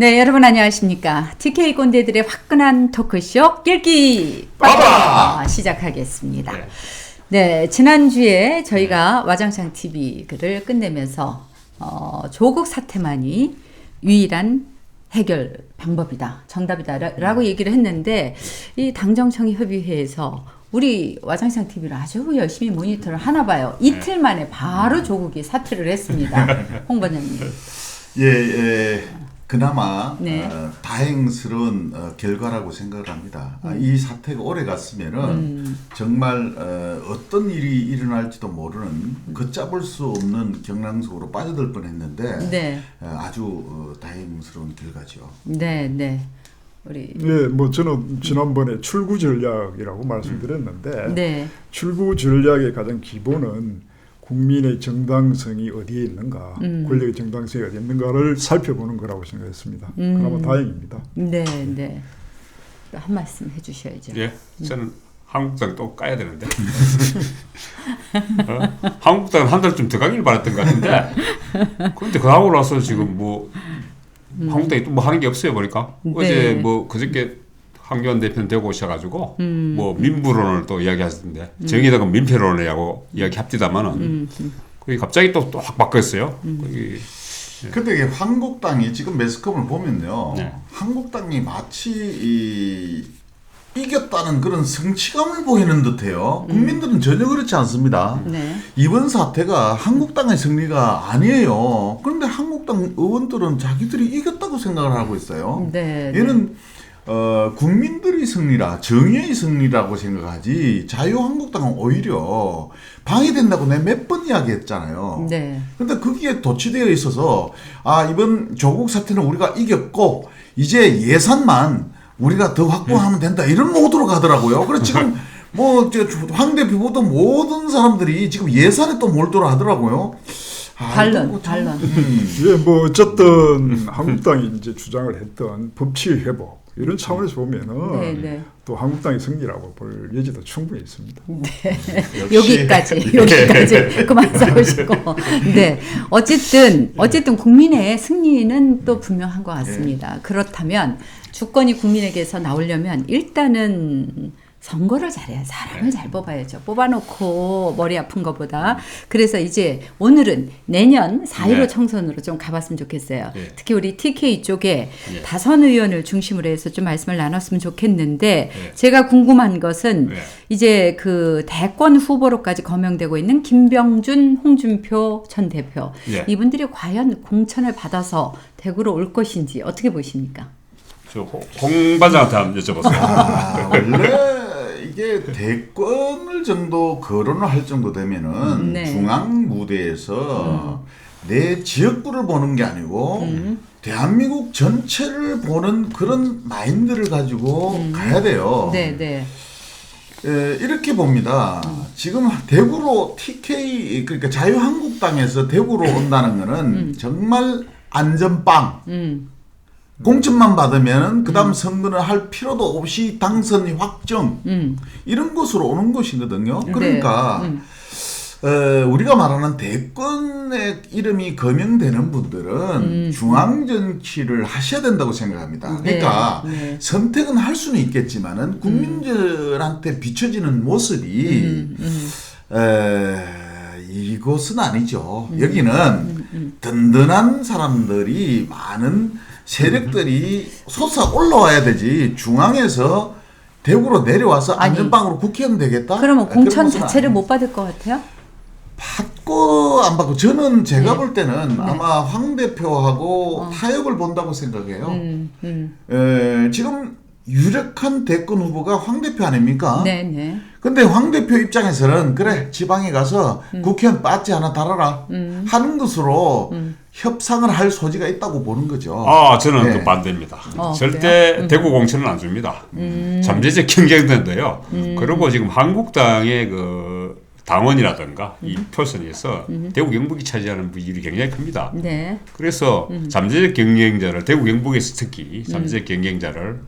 네, 여러분 안녕하십니까. TK 꼰대들의 화끈한 토크쇼 낄끼 빠빠 시작하겠습니다. 네, 지난주에 저희가 와장창 TV를 끝내면서 조국 사태만이 유일한 해결 방법이다, 정답이다라고 얘기를 했는데 이 당정청의 협의회에서 우리 와장창 TV를 아주 열심히 모니터를 하나 봐요. 이틀 만에 바로 조국이 사퇴를 했습니다. 홍 반장님. 예. 그나마 네. 다행스러운 결과라고 생각을 합니다. 이 사태가 오래 갔으면은 정말 어떤 일이 일어날지도 모르는 걷잡을 수 없는 경랑속으로 빠져들 뻔했는데 네. 아주 다행스러운 결과죠. 네. 우리 네, 뭐 저는 지난번에 출구 전략이라고 말씀드렸는데 네. 출구 전략의 가장 기본은 국민의 정당성이 어디에 있는가, 권력의 정당성이 어디에 있는가를 살펴보는 거라고 생각했습니다. 그나마 다행입니다. 네. 한 말씀 해주셔야죠. 예, 저는 한국당 또 까야 되는데 한국당은 한 달쯤 더 가길 바랐던 것 같은데 그런데 그거 하고 나서 지금 뭐 한국당이 또 뭐 하는 게 없어요 보니까. 네. 어제 뭐 그저께 황교안 대표는 되고 오셔가지고 뭐 민부론을 또 이야기하셨는데 정의당은 민폐론이라고 이야기합디다마는 거기 갑자기 또 확 바뀌었어요. 거기 근데 이게 한국당이 지금 매스컴을 보면요, 네. 한국당이 마치 이겼다는 그런 성취감을 보이는 듯해요. 국민들은 전혀 그렇지 않습니다. 네. 이번 사태가 한국당의 승리가 아니에요. 그런데 한국당 의원들은 자기들이 이겼다고 생각을 하고 있어요. 네. 얘는 국민들의 승리라, 정의의 승리라고 생각하지 자유한국당은 오히려 방해된다고 내가 몇 번 이야기했잖아요. 네. 근데 거기에 도취되어 있어서 이번 조국 사태는 우리가 이겼고 이제 예산만 우리가 더 확보하면 된다, 이런 모드로 가더라고요. 그래서 지금 뭐 황 대표보다 모든 사람들이 지금 예산에 또 몰두를 하더라고요. 반론. 예, 뭐 어쨌든 한국당이 이제 주장을 했던 법치의 회복 이런 차원에서 보면은 네. 또 한국당의 승리라고 볼 여지도 충분히 있습니다. 여기까지 그만 싸우시고. 네. 어쨌든 국민의 승리는 또 분명한 것 같습니다. 그렇다면 주권이 국민에게서 나오려면 일단은 선거를 잘해야, 사람을 잘 뽑아야죠. 뽑아놓고 머리 아픈 것보다. 그래서 이제 오늘은 내년 4.15 총선으로 좀 가봤으면 좋겠어요. 특히 우리 TK 쪽에 다선 의원을 중심으로 해서 좀 말씀을 나눴으면 좋겠는데, 제가 궁금한 것은 이제 그 대권 후보로까지 거명되고 있는 김병준, 홍준표 전 대표, 이분들이 과연 공천을 받아서 대구로 올 것인지 어떻게 보십니까? 저 홍 반장한테 한번 여쭤보세요. 원래 이게 대권을 정도 거론을 할 정도 되면은 중앙 무대에서 내 지역구를 보는 게 아니고 대한민국 전체를 보는 그런 마인드를 가지고 가야 돼요. 네. 이렇게 봅니다. 지금 대구로 TK, 그러니까 자유한국당에서 대구로 온다는 거는 정말 안전빵. 공천만 받으면 그다음 선거를 할 필요도 없이 당선이 확정, 이런 것으로 오는 것이거든요. 그러니까 우리가 말하는 대권의 이름이 거명되는 분들은 중앙 정치를 하셔야 된다고 생각합니다. 그러니까 선택은 할 수는 있겠지만은 국민들한테 비춰지는 모습이 이것은 아니죠. 여기는 든든한 사람들이 많은 세력들이 솟아 올라와야 되지, 중앙에서 대구로 내려와서 안전빵으로 국회의원 되겠다? 그러면 공천 자체를 못 받을 것 같아요? 받고 안 받고, 저는 제가 볼 때는 아마 황 대표하고 타협을 본다고 생각해요. 지금 유력한 대권 후보가 황 대표 아닙니까? 네. 근데 황 대표 입장에서는 그래, 지방에 가서 국회의원 빠지 하나 달아라 하는 것으로 협상을 할 소지가 있다고 보는 거죠. 저는 그 반대입니다. 절대 대구 공천은 안 줍니다. 잠재적 경쟁인데요. 그리고 지금 한국당의 그 당원이라든가 이 표선에서 대구 경북이 차지하는 비율이 굉장히 큽니다. 네. 그래서 잠재적 경쟁자를, 대구 경북에서 특히 잠재적 경쟁자를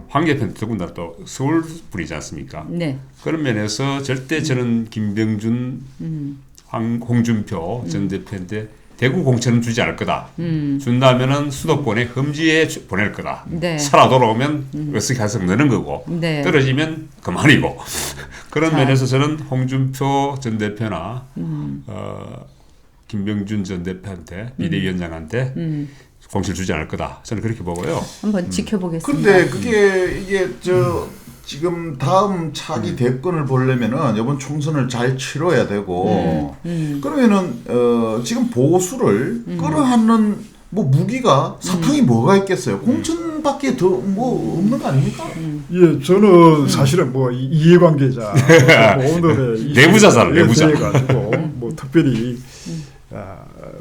황 대표는 더군다나 또 서울 분이지 않습니까? 네. 그런 면에서 절대 저는 김병준, 홍준표 전 대표인데 대구 공천은 주지 않을 거다. 준다면은 수도권에 험지에 보낼 거다. 네. 살아 돌아오면 어스케 느는 거고 네. 떨어지면 그만이고 그런 자. 면에서 저는 홍준표 전 대표나 김병준 전 대표한테 비대위원장한테 공천을 주지 않을 거다. 저는 그렇게 보고요. 한번 지켜보겠습니다. 근데 그게 이게 지금 다음 차기 대권을 보려면은 이번 총선을 잘 치러야 되고 그러면은 지금 보수를 끌어안는 뭐 무기가 사탕이 뭐가 있겠어요? 공천밖에 더 뭐 없는 거 아닙니까? 예, 저는 사실은 뭐 이해관계자 뭐 오늘의 내부자잖아, 내부자. 가지고 뭐 특별히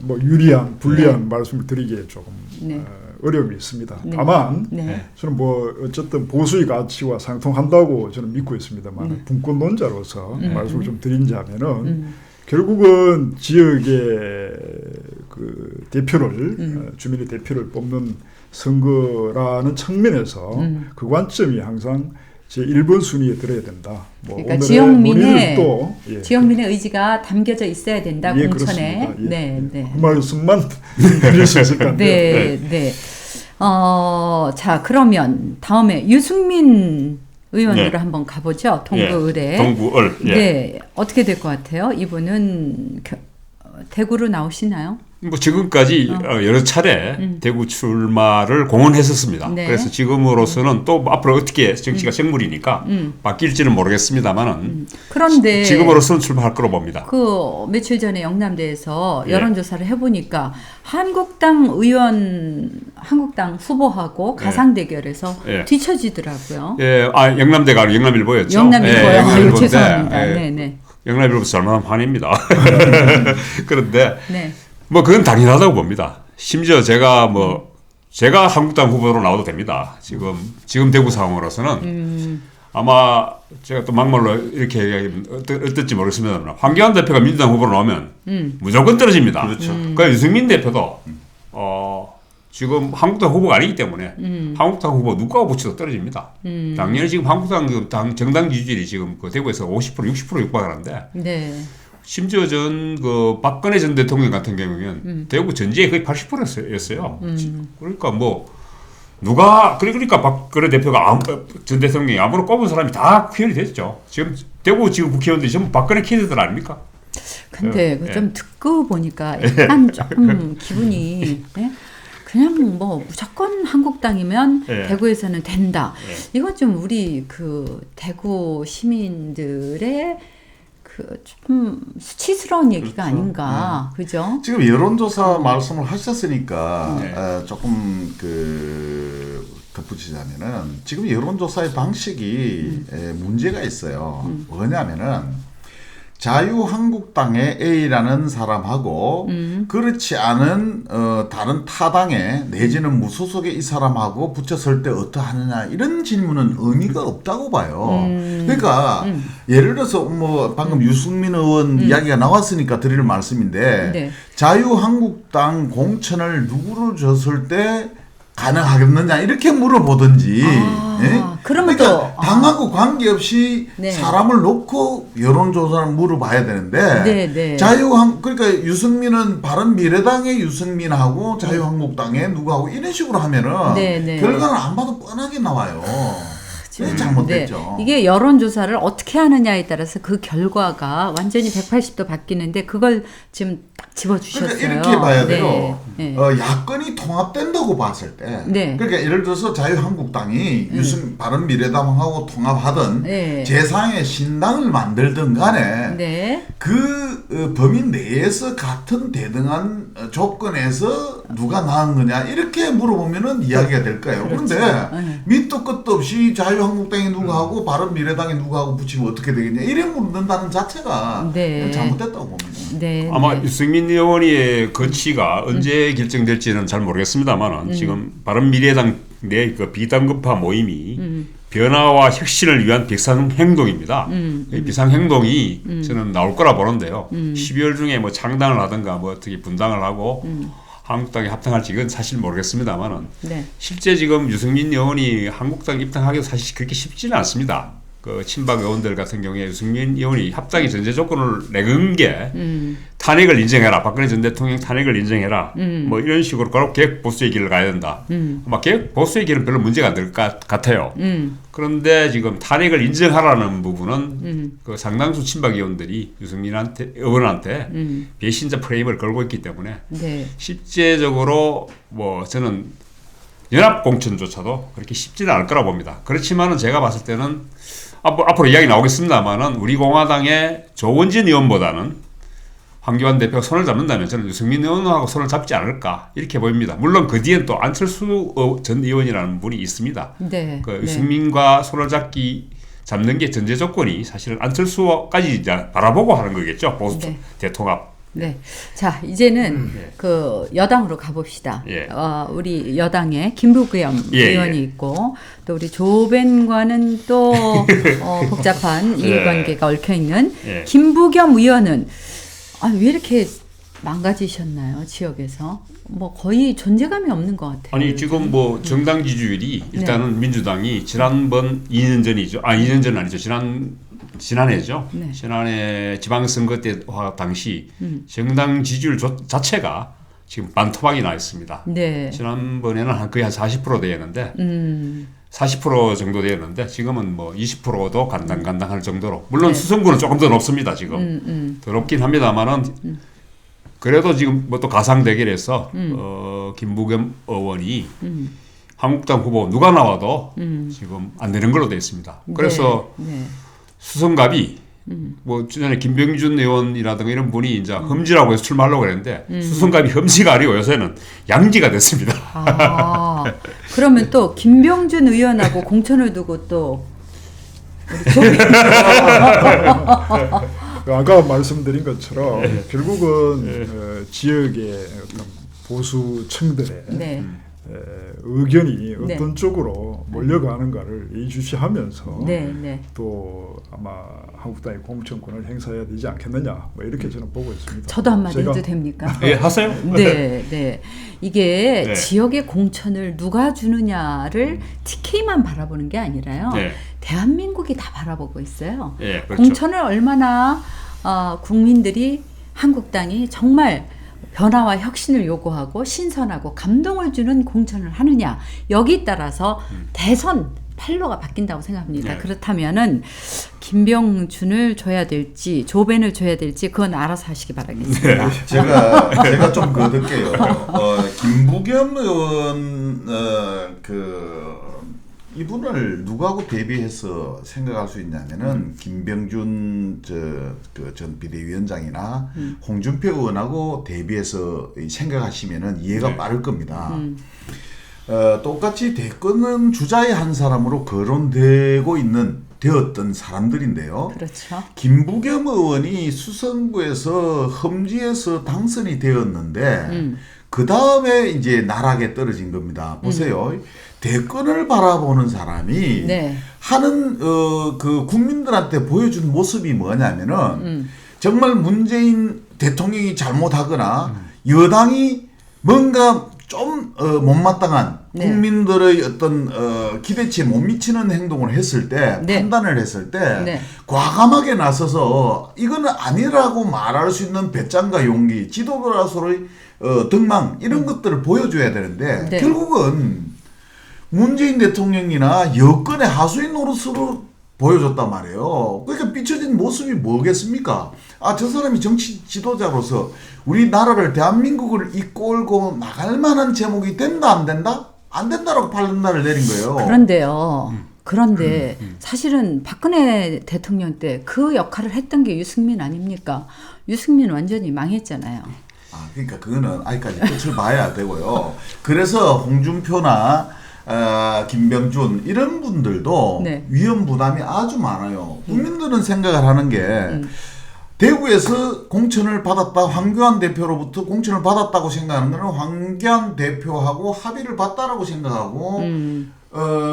뭐 유리한 불리한 말씀을 드리기에 조금 네. 어려움이 있습니다. 네. 다만 네. 저는 뭐 어쨌든 보수의 가치와 상통한다고 저는 믿고 있습니다만 분권론자로서 말씀을 좀 드린다면은 결국은 지역의 그 대표를 주민의 대표를 뽑는 선거라는 측면에서 그 관점이 항상 제 1번 순위에 들어야 된다. 뭐 그러니까 지역민의 또, 예. 지역민의 의지가 담겨져 있어야 된다. 예, 공천에. 그렇습니다. 예. 네, 네. 그 말씀만 드릴 수 있을 것 같아요. 네, 네. 자, 그러면 다음에 유승민 의원으로 네. 한번 가보죠. 동구을에. 동구을. 예. 네, 어떻게 될 것 같아요? 이분은 대구로 나오시나요? 뭐 지금까지 여러 차례 대구 출마를 공언했었습니다. 네. 그래서 지금으로서는 또 앞으로 어떻게 정치가 생물이니까 바뀔지는 모르겠습니다만은 그런데 지금으로서는 출마할 거로 봅니다. 그 며칠 전에 영남대에서 예. 여론조사를 해보니까 한국당 후보하고 가상 대결에서 예. 뒤처지더라고요. 예, 영남대가 아니고 영남일보였죠. 영남일보요. 예, 아유, 영남일보인데, 죄송합니다. 예, 네, 네, 영남일보 잘못하면 환입니다. 그런데 네. 뭐 그건 당연하다고 봅니다. 심지어 제가 한국당 후보로 나와도 됩니다. 지금 대구 상황으로서는 아마 제가 또 막말로 이렇게 얘기하면 어떨지 모르겠습니다만 황교안 대표가 민주당 후보로 나오면 무조건 떨어집니다. 그렇죠. 그러니까 유승민 대표도 지금 한국당 후보가 아니기 때문에 한국당 후보 누구하고 붙여도 떨어집니다. 당연히 지금 한국당 정당 지지율이 지금 그 대구에서 50% 60% 육박하는데 네. 심지어 그 박근혜 전 대통령 같은 경우는 대구 전지에 거의 80%였어요. 그러니까 그러니까 박근혜 대표가 전 대통령이 아무로 꼽은 사람이 다 구현이 됐죠. 대구 국회의원들이 전부 박근혜 키드들 아닙니까? 근데 좀 듣고 보니까 약간 조금 기분이 네? 그냥 뭐 무조건 한국당이면 예. 대구에서는 된다. 예. 이건 좀 우리 그 대구 시민들의 그 좀 수치스러운 얘기가 그렇죠. 아닌가, 그죠? 지금 여론조사 말씀을 하셨으니까 네. 조금 덧붙이자면은 지금 여론조사의 방식이 문제가 있어요. 뭐냐면은 자유한국당의 A라는 사람하고 그렇지 않은 다른 타당의 내지는 무소속의 이 사람하고 붙였을 때 어떠하느냐 이런 질문은 의미가 없다고 봐요. 그러니까 예를 들어서 뭐 방금 유승민 의원 이야기가 나왔으니까 드릴 말씀인데 네. 자유한국당 공천을 누구를 줬을 때 가능하겠느냐 이렇게 물어보든지 그러면 그러니까 또 당하고 관계없이 네. 사람을 놓고 여론조사를 물어봐야 되는데 네, 네. 그러니까 유승민은 바른미래당의 유승민하고 자유한국당의 누구하고 이런 식으로 하면은 네, 네. 결과는 안 봐도 뻔하게 나와요. 그게 잘못됐죠. 네. 이게 여론조사를 어떻게 하느냐에 따라서 그 결과가 완전히 180도 바뀌는데 그걸 지금 딱 집어주셨어요. 그러니까 이렇게 봐야 돼요. 네. 네. 야권이 통합된다고 봤을 때, 네. 그러니까 예를 들어서 자유한국당이 바른미래당하고 통합하든 네. 제3의 신당을 만들든 간에 네. 그 범위 내에서 같은 대등한 조건에서 누가 나은 거냐 이렇게 물어보면은 이야기가 될 거예요. 그렇죠. 그런데 네. 밑도 끝도 없이 자유한국당이 누구하고 바른미래당이 누구하고 붙이면 어떻게 되겠냐 이래 묻는다는 자체가 네. 잘못됐다고 봅니다. 네. 아마 네. 유승민 의원의 거치가 언제 결정될지는 잘 모르겠습니다만 지금 바른미래당 내 그 비당급파 모임이 변화와 혁신을 위한 비상행동입니다. 이 비상행동이 저는 나올 거라 보는데요. 12월 중에 뭐 창당을 하든가 뭐 어떻게 분당을 하고 한국당에 합당할지 이건 사실 모르겠습니다만은 네. 실제 지금 유승민 의원이 한국당 입당하기도 사실 그렇게 쉽지는 않습니다. 그 친박 의원들 같은 경우에 유승민 의원이 합당의 전제 조건을 내건 게 탄핵을 인정해라. 박근혜 전 대통령 탄핵을 인정해라. 뭐 이런 식으로 결국 개혁 보수의 길을 가야 된다. 아마 개혁 보수의 길은 별로 문제가 안 될 것 같아요. 그런데 지금 탄핵을 인정하라는 부분은 그 상당수 친박 의원들이 유승민한테 의원한테 배신자 프레임을 걸고 있기 때문에 네. 실제적으로 뭐 저는 연합 공천조차도 그렇게 쉽지는 않을 거라 봅니다. 그렇지만은 제가 봤을 때는 앞으로 이야기 나오겠습니다만은 우리 공화당의 조원진 의원보다는 황교안 대표가 손을 잡는다면 저는 유승민 의원하고 손을 잡지 않을까 이렇게 보입니다. 물론 그 뒤엔 또 안철수 전 의원이라는 분이 있습니다. 네. 그 유승민과 손을 잡는 게 전제 조건이 사실은 안철수까지 이제 바라보고 하는 거겠죠. 보수 네. 대통합. 네. 자, 이제는 그 여당으로 가봅시다. 예. 우리 여당에 김부겸 예, 의원이 예. 있고 또 우리 조벤과는 또 복잡한 예. 이해관계가 얽혀있는 예. 김부겸 의원은 왜 이렇게 망가지셨나요? 지역에서 뭐 거의 존재감이 없는 것 같아요. 아니 지금 뭐 정당 지지율이 일단은 민주당이 지난번 2년 전이죠. 2년 전 아니죠. 지난해죠. 네. 지난해 지방선거 때와 당시 정당 지지율 자체가 지금 반토막이 나 있습니다. 네. 지난번에는 거의 한 40% 되었는데 40% 정도 되었는데 지금은 뭐 20%도 간당간당할 정도로 물론 네. 수성구는 조금 더 높습니다. 지금 더 높긴 합니다만은 그래도 지금 뭐 또 가상 대결에서 김부겸 의원이 한국당 후보 누가 나와도 지금 안 되는 걸로 되어 있습니다. 그래서 네. 수성갑이 뭐 전에 김병준 의원이라든가 이런 분이 이제 험지라고 해서 출마하려고 그랬는데 수성갑이 험지가 아니고 요새는 양지가 됐습니다. 그러면 또 김병준 의원하고 공천을 두고 또 우리 조빈 아까 말씀드린 것처럼 결국은 지역의 어떤 보수층들의 네. 의견이 네. 어떤 쪽으로 몰려가는가를 예의주시하면서 네, 네. 또 아마 한국당의 공천권을 행사해야 되지 않겠느냐 뭐 이렇게 저는 보고 있습니다. 저도 한마디 제가 해도 됩니까? 예, 하세요. 네, 네. 이게 네. 지역의 공천을 누가 주느냐를 TK만 바라보는 게 아니라요. 네. 대한민국이 다 바라보고 있어요. 예, 그렇죠. 공천을 얼마나 국민들이 한국당이 정말 변화와 혁신을 요구하고 신선하고 감동을 주는 공천을 하느냐 여기 따라서 대선 판로가 바뀐다고 생각합니다. 네. 그렇다면은 김병준을 줘야 될지 조벤을 줘야 될지 그건 알아서 하시기 바라겠습니다. 제가 좀 거둘게요. 김부겸 의원 이분을 누구하고 대비해서 생각할 수 있냐면은 김병준 전 비대위원장이나 홍준표 의원하고 대비해서 생각하시면은 이해가 네. 빠를 겁니다. 똑같이 대권은 주자의 한 사람으로 되었던 사람들인데요. 그렇죠. 김부겸 의원이 수성구에서 험지에서 당선이 되었는데 그 다음에 이제 나락에 떨어진 겁니다. 보세요. 대권을 바라보는 사람이 네. 하는 그 국민들한테 보여준 모습이 뭐냐면은 정말 문재인 대통령이 잘못하거나 여당이 뭔가 좀 못마땅한 네. 국민들의 어떤 기대치에 못 미치는 행동을 했을 때 네. 판단을 했을 때 네. 과감하게 나서서 이거는 아니라고 말할 수 있는 배짱과 용기, 지도자로서의 등망 이런 것들을 보여줘야 되는데 네. 결국은 문재인 대통령이나 여권의 하수인 노릇으로 보여줬단 말이에요. 그러니까 비춰진 모습이 뭐겠습니까? 저 사람이 정치 지도자로서 우리나라를 대한민국을 이끌고 나갈 만한 제목이 된다 안 된다? 안 된다라고 판단을 내린 거예요. 그런데 사실은 박근혜 대통령 때 그 역할을 했던 게 유승민 아닙니까? 유승민 완전히 망했잖아요. 그러니까 그거는 아직까지 끝을 봐야 되고요. 그래서 홍준표나 김병준 이런 분들도 네. 위험 부담이 아주 많아요. 국민들은 생각을 하는 게 대구에서 공천을 받았다, 황교안 대표로부터 공천을 받았다고 생각하는 거는 황교안 대표하고 합의를 봤다라고 생각하고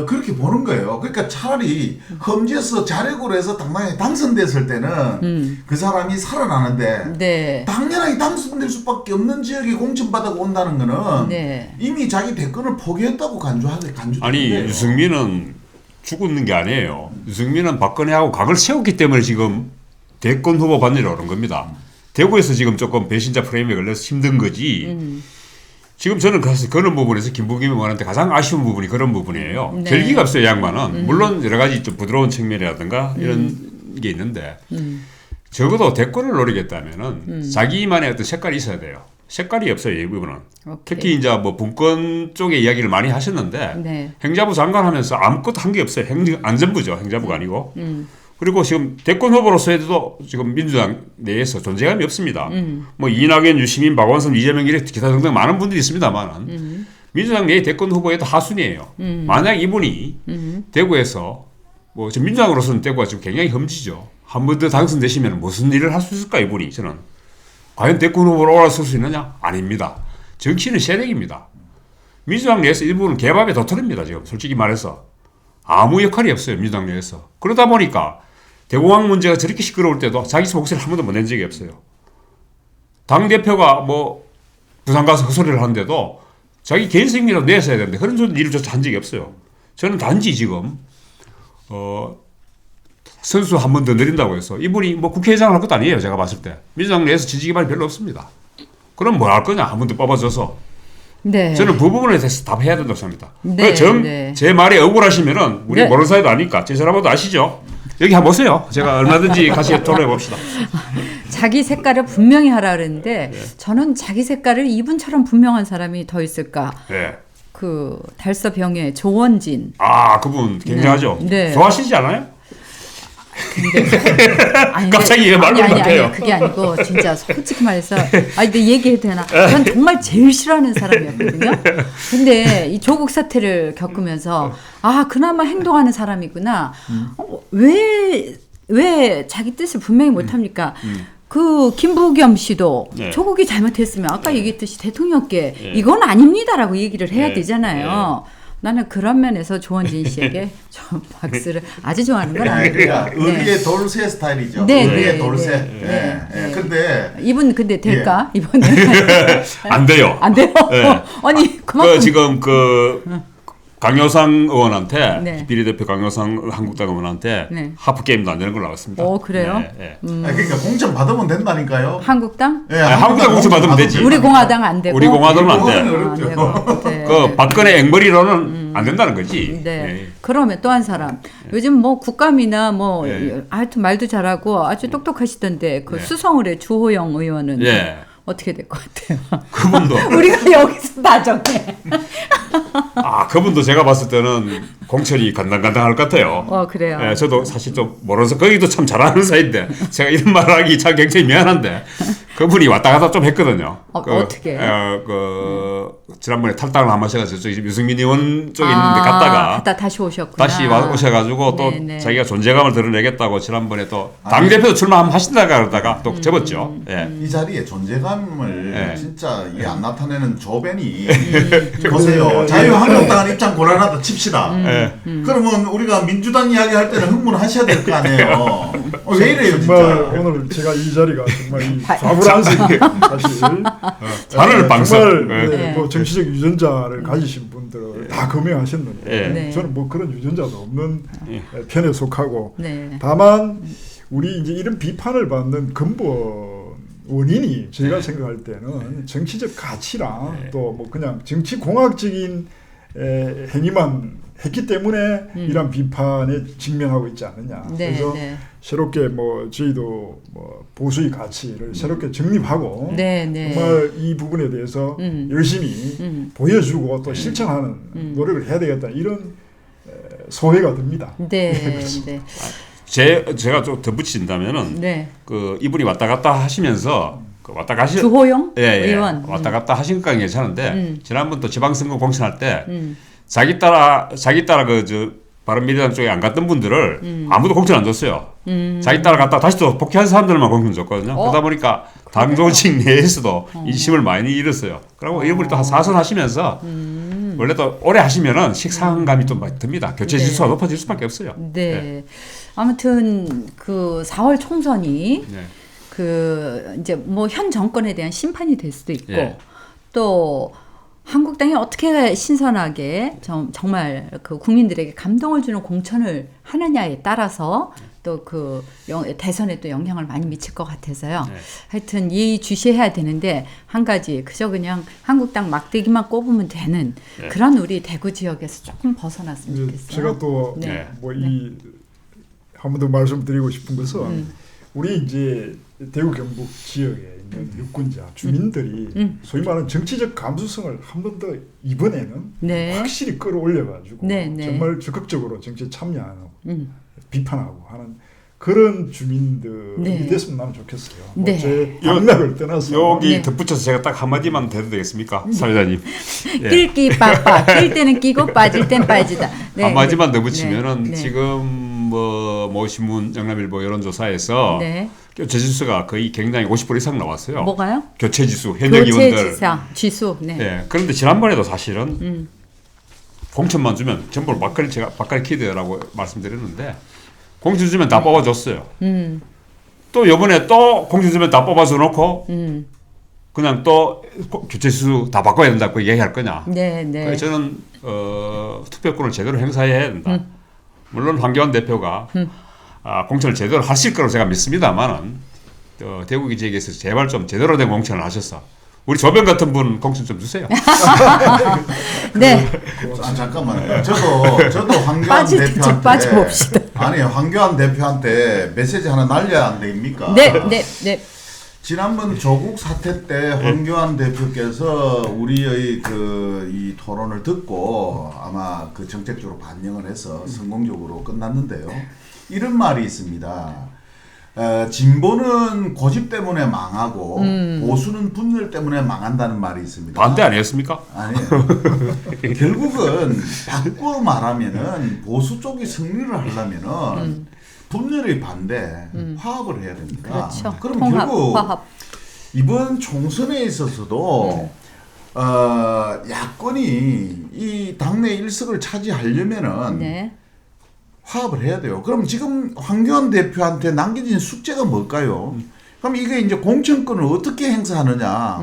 그렇게 보는 거예요. 그러니까 차라리 험지에서 자력으로 해서 당당하게 당선됐을 때는 그 사람이 살아나는데 네. 당연하게 당선될 수밖에 없는 지역에 공천받아가 온다는 거는 네. 이미 자기 대권을 포기했다고 아니 간주돼요. 유승민은 죽었는 게 아니에요. 유승민은 박근혜하고 각을 세웠기 때문에 지금 대권 후보 받으려고 그런 겁니다. 대구에서 지금 조금 배신자 프레임에 걸려서 힘든 거지. 지금 저는 그런 부분에서 김부겸 의원한테 가장 아쉬운 부분이 그런 부분이에요. 네. 결기가 없어요, 양반은. 물론 여러 가지 좀 부드러운 측면이라든가 이런 게 있는데 적어도 대권을 노리겠다면은 자기만의 어떤 색깔이 있어야 돼요. 색깔이 없어요, 이 부분은. 오케이. 특히 이제 뭐 분권 쪽의 이야기를 많이 하셨는데 네. 행자부 장관 하면서 아무것도 한 게 없어요. 안전부죠, 행자부가 아니고. 그리고 지금 대권 후보로서도 지금 민주당 내에서 존재감이 없습니다. 뭐 이낙연, 유시민, 박원순, 이재명 이렇게 기타 등등 많은 분들이 있습니다만 민주당 내 대권 후보에도 하순이에요. 만약 이분이 대구에서 뭐 지금 민주당으로서는 대구가 지금 굉장히 험지죠. 한 번 더 당선되시면 무슨 일을 할 수 있을까 이분이 저는. 과연 대권 후보로 올라설 수 있느냐? 아닙니다. 정치는 세력입니다. 민주당 내에서 일부는 개밥에 도토리입니다. 지금 솔직히 말해서. 아무 역할이 없어요. 민주당 내에서. 그러다 보니까 대공황 문제가 저렇게 시끄러울 때도 자기 목소리를 한 번도 못 낸 적이 없어요. 당대표가 뭐 부산 가서 헛소리를 하는데도 자기 개인 생명이라도 내서야 되는데 그런 일조차 한 적이 없어요. 저는 단지 지금 선수 한 번 더 늘린다고 해서 이분이 뭐 국회의장을 할 것도 아니에요. 제가 봤을 때. 민주당 내에서 지지 기반이 별로 없습니다. 그럼 뭐 할 거냐? 한 번 더 뽑아줘서. 네. 저는 그 부분에 대해서 답해야 된다고 생각합니다. 네, 네. 제 말에 억울하시면은 우리 네. 모르는 사이도 아니까 제 사람도 아시죠? 여기 한번 보세요. 제가 얼마든지 같이 토론해 봅시다. 자기 색깔을 분명히 하라 그랬는데 저는 자기 색깔을 이분처럼 분명한 사람이 더 있을까? 네. 그 달서병의 조원진. 아, 그분 굉장하죠. 네. 좋아하시지 않아요? 아니, 갑자기 왜 말로 못해요? 그게 아니고 진짜 솔직히 말해서 근데 얘기해도 되나? 전 정말 제일 싫어하는 사람이었거든요. 근데 이 조국 사태를 겪으면서 그나마 행동하는 사람이구나. 왜 자기 뜻을 분명히 못합니까? 그 김부겸 씨도 네. 조국이 잘못했으면 아까 얘기했듯이 대통령께 이건 아닙니다라고 얘기를 해야 되잖아요. 나는 그런 면에서 조원진 씨에게 좀 박수를 아주 좋아하는 건 아니고요. 그러니까 의리의 돌쇠 스타일이죠. 네, 의리의 네, 돌쇠. 네, 네. 근데 이분 근데 될까 이번에 안 돼요. 안 돼요? 네. 아니 그만큼 지금 강효상 의원한테 네. 비례대표 강효상 한국당 의원한테 네. 하프 게임도 안 되는 걸로 나왔습니다. 그래요? 네. 그러니까 공천 받으면 된다니까요. 한국당? 네, 한국당 공천 받으면 되지. 우리 공화당 안 되고 우리 공화당은 안 돼. 어렵죠. 네. 그 박근혜 앵벌이로는 안 된다는 거지. 네. 그러면 또 한 사람. 요즘 뭐 국감이나 뭐 네. 하여튼 말도 잘하고 아주 똑똑하시던데 그 네. 수성을의 주호영 의원은 예. 어떻게 될 것 같아요? 그분도 우리가 여기서 다 정해. 그분도 제가 봤을 때는 공천이 간당간당할 것 같아요. 그래요. 예, 저도 사실 좀 모르면서 거기도 참 잘하는 사이인데 제가 이런 말을 하기 참 굉장히 미안한데 그분이 왔다 갔다 좀 했거든요. 어떻게? 지난번에 탈당을 한번 하셔가지고 저기 유승민 의원 쪽에 있는데 갔다가 다시 오셨구나. 다시 오셔가지고 또 네네. 자기가 존재감을 드러내겠다고 지난번에 또 당대표 출마 한번 하신다가 그러다가 또 접었죠. 예. 이 자리에 존재감을 네. 진짜 이게 안 나타내는 조벤이 보세요. 자유한국당은 입장 곤란하다 칩시다. 그러면 우리가 민주당 이야기할 때는 흥분하셔야 될 거 아니에요. 왜 이래요 정말 진짜. 오늘 제가 이 자리가 정말 과불안식 사실 하늘 방석. 정말 네. 뭐 정치적 유전자를 가지신 분들을 다 검증하셨는데 네. 저는 뭐 그런 유전자도 없는 편에 속하고 네. 다만 우리 이제 이런 비판을 받는 근본 원인이 제가 생각할 때는 정치적 가치랑 또 뭐 그냥 정치 공학적인 행위만 했기 때문에 이런 비판에 직면하고 있지 않느냐. 네, 그래서 네. 새롭게 뭐 저희도 뭐 보수의 가치를 새롭게 정립하고 네, 네. 정말 이 부분에 대해서 열심히 보여주고 또 실천하는 노력을 해야 되겠다 이런 소회가 듭니다. 네. 네. 제가 좀 덧붙인다면은 네. 그 이분이 왔다 갔다 하시면서 왔다 가시 주호영 예, 의원 왔다 갔다 하신 건 괜찮은데 지난번 또 지방선거 공천할 때 자기 따라 그 바른미래당 쪽에 안 갔던 분들을 아무도 공천 안 줬어요. 자기 따라 갔다 다시 또 복귀한 사람들만 공천 줬거든요. 그러다 보니까 당 조직 내에서도 인심을 많이 잃었어요. 그리고 이분이 또 4선 하시면서 원래 또 오래 하시면은 식상감이 좀 많이 듭니다. 교체 지수가 높아질 수밖에 없어요. 네. 네. 아무튼 그 4월 총선이 네. 그 이제 뭐 현 정권에 대한 심판이 될 수도 있고 예. 또 한국당이 어떻게 신선하게 정말 그 국민들에게 감동을 주는 공천을 하느냐에 따라서 또 그 대선에 또 영향을 많이 미칠 것 같아서요. 네. 하여튼 예의주시해야 되는데 한 가지 그저 그냥 한국당 막대기만 꼽으면 되는 네. 그런 우리 대구 지역에서 조금 벗어났으면 좋겠어요. 제가 또 네. 뭐 이 한 번 더 말씀드리고 싶은 것은 우리 이제 대구 경북 지역에 있는 유권자 주민들이 소위 말하는 정치적 감수성을 한 번 더 이번에는 네. 확실히 끌어올려가지고 네, 네. 정말 적극적으로 정치에 참여하고 비판하고 하는 그런 주민들이 네. 됐으면 나는 좋겠어요. 네. 제 당락을 떠나서 여기 네. 덧붙여서 제가 딱 한마디만 해도 되겠습니까? 사회자님. 예. 낄기 빠빠 낄 때는 끼고 빠질 땐 빠지다. 네. 한마디만 네. 더 붙이면은 네. 지금 뭐 신문 영남일보 여론조사에서 네. 교체지수가 거의 굉장히 50% 이상 나왔어요. 뭐가요? 교체지수 현역 의원들. 교체지사 지수. 네. 예. 그런데 지난번에도 사실은 공천만 주면 전부 제가 박가리 키드라고 말씀드렸는데 공천 주면 다 뽑아줬어요. 또 이번에 또 공천 주면 다 뽑아줘 놓고 그냥 또 교체지수 다 바꿔야 된다고 얘기할 거냐. 네, 네. 그래서 저는 투표권을 제대로 행사해야 된다. 물론 황교안 대표가 공천을 제대로 하실 거라고 제가 믿습니다만은 대구 지역에서 제발 좀 제대로 된 공천을 하셔서 우리 조변 같은 분 공천 좀 주세요. 네. 잠깐만요. 저도 황교안 빠질 때 대표한테 빠져봅시다. 아니 황교안 대표한테 메시지 하나 날려야 안 됩니까? 네, 네, 네. 지난번 조국 사태 때 황교안 대표께서 우리의 이 토론을 듣고 아마 그 정책적으로 반영을 해서 성공적으로 끝났는데요. 이런 말이 있습니다. 진보는 고집 때문에 망하고 보수는 분열 때문에 망한다는 말이 있습니다. 반대 아니었습니까? 아니에요. 결국은 바꾸어 말하면은 보수 쪽이 승리를 하려면은 분열의 반대 화합을 해야 됩니다. 그렇죠. 그럼 통합, 결국 화합. 이번 총선에 있어서도 야권이 이 당내 일석을 차지하려면은 네. 화합을 해야 돼요. 그럼 지금 황교안 대표한테 남겨진 숙제가 뭘까요? 그럼 이게 이제 공천권을 어떻게 행사하느냐?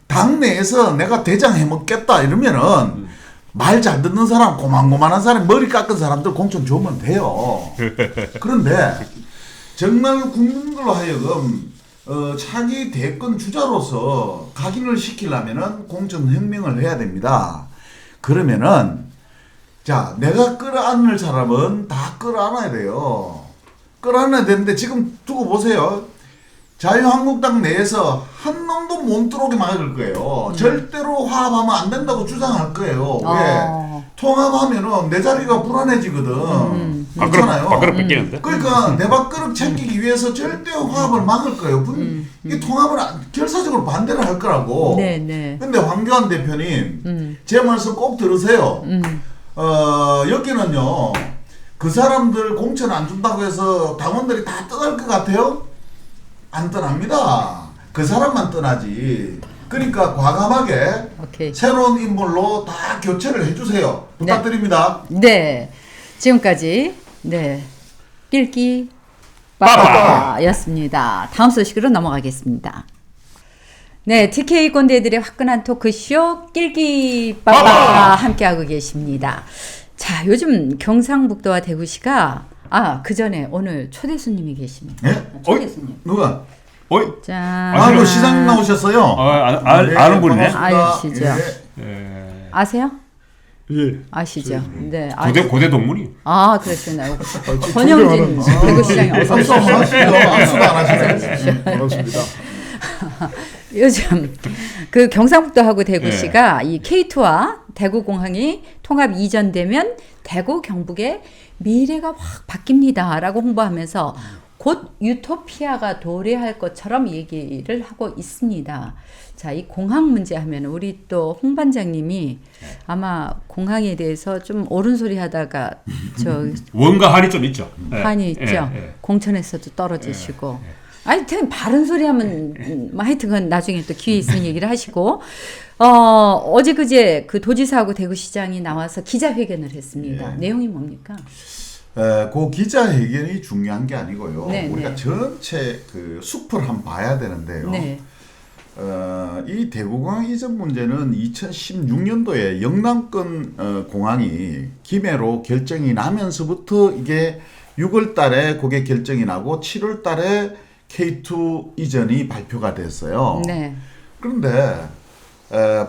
당내에서 내가 대장 해먹겠다 이러면은 말 잘 듣는 사람, 고만고만한 사람, 머리 깎은 사람들 공천 주면 돼요. 그런데 정말 국민들로 하여금 차기 대권 주자로서 각인을 시키려면은 공천 혁명을 해야 됩니다. 그러면은 자, 내가 끌어안을 사람은 다 끌어안아야 돼요. 끌어안아야 되는데 지금 두고 보세요. 자유한국당 내에서 한 놈도 못 들어오게 막을 거예요. 절대로 화합하면 안 된다고 주장할 거예요. 왜? 통합하면은 내 자리가 불안해지거든. 그렇잖아요. 밥그릇 뺏기는데. 그러니까 내 밥그릇 챙기기 위해서 절대 화합을 막을 거예요. 이 통합을 결사적으로 반대를 할 거라고. 네, 네. 근데 황교안 대표님, 제 말씀 꼭 들으세요. 여기는요, 그 사람들 공천 안 준다고 해서 당원들이 다 떠날 것 같아요? 안 떠납니다. 그 사람만 떠나지. 그러니까 과감하게 오케이. 새로운 인물로 다 교체를 해주세요. 부탁드립니다. 네. 지금까지 네. 낄기 빠빠였습니다. 다음 소식으로 넘어가겠습니다. 네, TK 꼰대들의 화끈한 토크쇼 낄기 빠빠 함께하고 계십니다. 자, 요즘 경상북도와 대구시가 그 전에 오늘 초대 손님이 계십니다. 예? 초대 손님. 누가? 어이? 짠. 또 시장님 나오셨어요? 아는 분이네. 아시죠? 예. 아세요? 예. 아시죠? 네. 고대 동문이. 그러시나요? 권영진 대구시장이 어서 안수 오십시오. 안 하시네. 반갑습니다. 요즘 그 경상북도하고 대구시가 이 K2와 대구공항이 통합 이전되면 대구 경북의 미래가 확 바뀝니다라고 홍보하면서 곧 유토피아가 도래할 것처럼 얘기를 하고 있습니다. 자, 이 공항 문제 하면 우리 또 홍 반장님이 아마 공항에 대해서 좀 옳은 소리 하다가 원과 한이 좀 있죠. 한이 있죠. 공천에서도 떨어지시고. 하여튼 바른 소리 하면 하여튼 그건 나중에 또 기회 있으면 얘기를 하시고 어제 그제 그 도지사하고 대구시장이 나와서 기자회견을 했습니다. 내용이 뭡니까? 그 기자회견이 중요한 게 아니고요. 네, 우리가 네. 전체 그 숲을 한번 봐야 되는데요. 네. 이 대구공항 이전 문제는 2016년도에 영남권 공항이 김해로 결정이 나면서부터 이게 6월 달에 그게 결정이 나고 7월 달에 K2 이전이 발표가 됐어요. 네. 그런데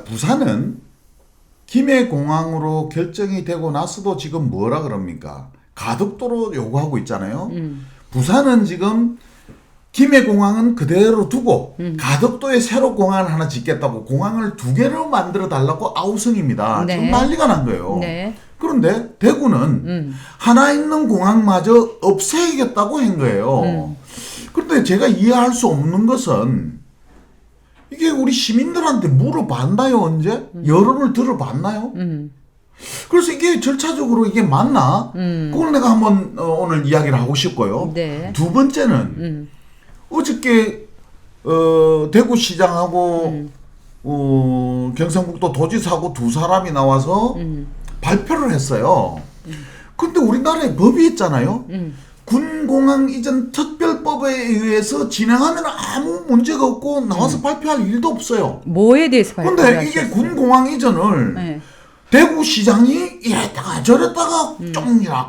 부산은 김해공항으로 결정이 되고 나서도 지금 뭐라 그럽니까? 가덕도로 요구하고 있잖아요. 부산은 지금 김해공항은 그대로 두고 가덕도에 새로 공항을 하나 짓겠다고 공항을 2개로 만들어 달라고 아우성입니다. 네. 지금 난리가 난 거예요. 네. 그런데 대구는 하나 있는 공항마저 없애야겠다고 한 거예요. 그런데 제가 이해할 수 없는 것은 이게 우리 시민들한테 물어봤나요? 언제? 여론을 들어봤나요? 그래서 이게 절차적으로 이게 맞나? 그걸 내가 한번 오늘 이야기를 하고 싶고요. 네. 두 번째는 어저께 대구시장하고 경상북도 도지사하고 두 사람이 나와서 발표를 했어요. 근데 우리나라에 법이 있잖아요. 군공항 이전 특별법에 의해서 진행하면 아무 문제가 없고 나와서 발표할 일도 없어요. 뭐에 대해서 근데 발표를 이게 하셨어요? 군공항 이전을 네. 대구시장이 이랬다가 저랬다가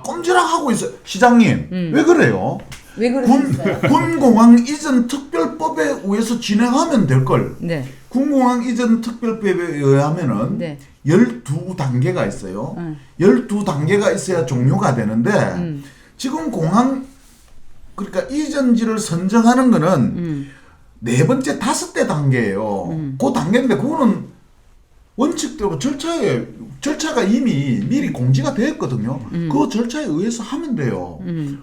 꼼지락 하고 있어요. 시장님 왜 그래요? 왜 그러셨어요? 군공항 이전 특별법에 의해서 진행하면 될 걸. 네. 군공항 이전 특별법에 의하면은 네. 12단계가 있어요. 12단계가 있어야 종료가 되는데 지금 공항 그러니까 이전지를 선정하는 거는 네 번째 5대 단계예요. 그 단계인데 그거는 원칙대로 절차가 이미 미리 공지가 되었거든요. 그 절차에 의해서 하면 돼요.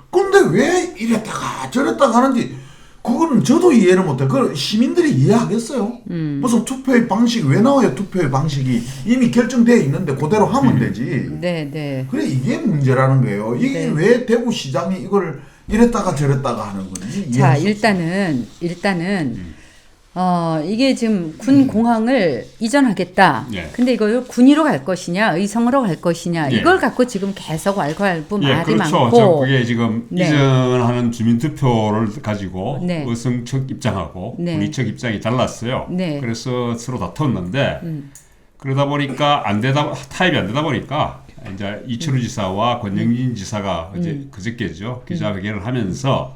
그런데 왜 이랬다가 저랬다가 하는지 그거는 저도 이해를 못해요. 그걸 시민들이 이해하겠어요? 무슨 투표의 방식이 왜 나와요? 투표의 방식이 이미 결정되어 있는데 그대로 하면 되지. 네, 네. 그래 이게 문제라는 거예요. 이게 네. 왜 대구시장이 이걸 이랬다가 저랬다가 하는 건지. 자, 이해할 수 일단은 이게 지금 군 공항을 이전하겠다. 예. 근데 이걸 군위로 갈 것이냐, 의성으로 갈 것이냐, 예. 이걸 갖고 지금 계속 왈가왈부 예, 말이 그렇죠. 많고. 그게 지금 네. 이전하는 주민투표를 가지고 네. 의성 측 입장하고 네. 군위 측 입장이 달랐어요. 네. 그래서 서로 다퉜는데 그러다 보니까 타협이 안 되다 보니까 이제 이철우 지사와 권영진 지사가 그저께죠 기자회견을 하면서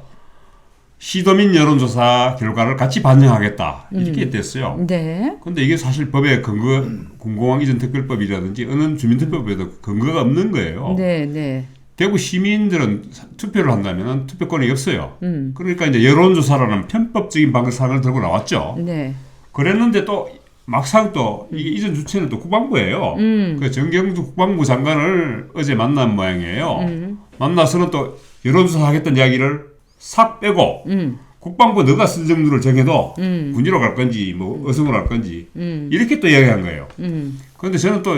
시도민 여론조사 결과를 같이 반영하겠다 이렇게 됐어요. 네. 근데 이게 사실 법에 군공항 이전 특별법이라든지 어느 주민투표법에도 근거가 없는 거예요. 네, 네. 대구 시민들은 투표를 한다면 투표권이 없어요. 그러니까 이제 여론조사라는 편법적인 방식을 들고 나왔죠. 네. 그랬는데 또 막상 또 이게 이전 주체는 또 국방부예요. 그 정경두 국방부 장관을 어제 만난 모양이에요. 만나서는 또 여론조사 하겠다는 이야기를 싹 빼고 국방부 너가 선정률을 정해도 군위로 갈 건지 뭐 의성으로 갈 건지 이렇게 또 이야기한 거예요. 그런데 저는 또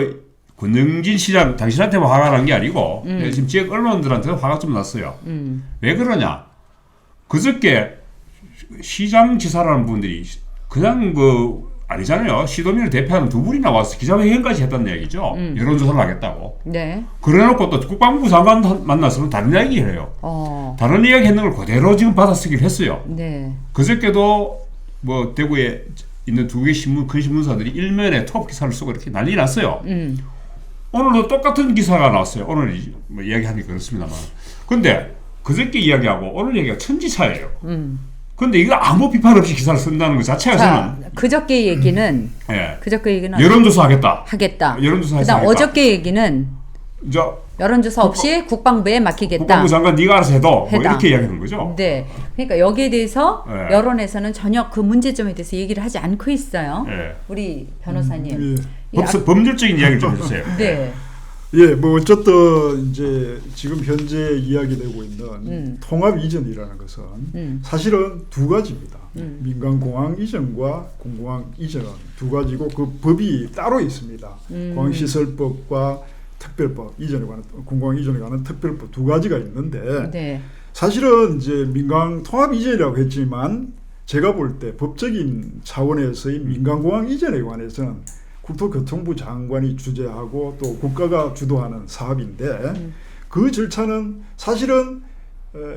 권영진 시장 당신한테만 화가 난 게 아니고 지금 지역 언론들한테 화가 좀 났어요. 왜 그러냐? 그저께 시장지사라는 분들이 그냥 아니잖아요. 시도민을 대표하는 두 분이 나와서 기자회견까지 했다는 얘기죠. 여론조사를 하겠다고. 네. 그래놓고 또 국방부 장관 만나서는 다른 이야기를 해요. 다른 이야기 했는 걸 그대로 지금 받아쓰기를 했어요. 네. 그저께도 뭐 대구에 있는 두 개 큰 신문사들이 일면에 톱 기사를 쓰고 이렇게 난리 났어요. 오늘도 똑같은 기사가 나왔어요. 오늘 뭐 이야기하니까 그렇습니다만. 근데 그저께 이야기하고 오늘 얘기가 천지차예요. 근데 이거 아무 비판 없이 기사를 쓴다는 것 자체가 자, 저는 그저께 얘기는 여론조사 하겠다. 여론조사 그다음 하겠다. 어저께 얘기는 여론조사 없이 국방부에 맡기겠다. 국방부 장관 네가 알아서 해도 뭐 해다. 이렇게 이야기하는 거죠. 네. 그러니까 여기에 대해서 네. 여론에서는 전혀 그 문제점에 대해서 얘기를 하지 않고 있어요. 네. 우리 변호사님. 예. 법률적인 이야기를 좀 해주세요. 네. 예, 뭐 어쨌든 이제 지금 현재 이야기되고 있는 통합 이전이라는 것은 사실은 두 가지입니다. 민간 공항 이전과 공공항 이전은 두 가지고 그 법이 따로 있습니다. 공항시설법과 특별법 이전에 관한 공공항 이전에 관한 특별법 두 가지가 있는데 네. 사실은 이제 민간 통합 이전이라고 했지만 제가 볼 때 법적인 차원에서의 민간 공항 이전에 관해서는 국토교통부 장관이 주재하고 또 국가가 주도하는 사업인데 그 절차는 사실은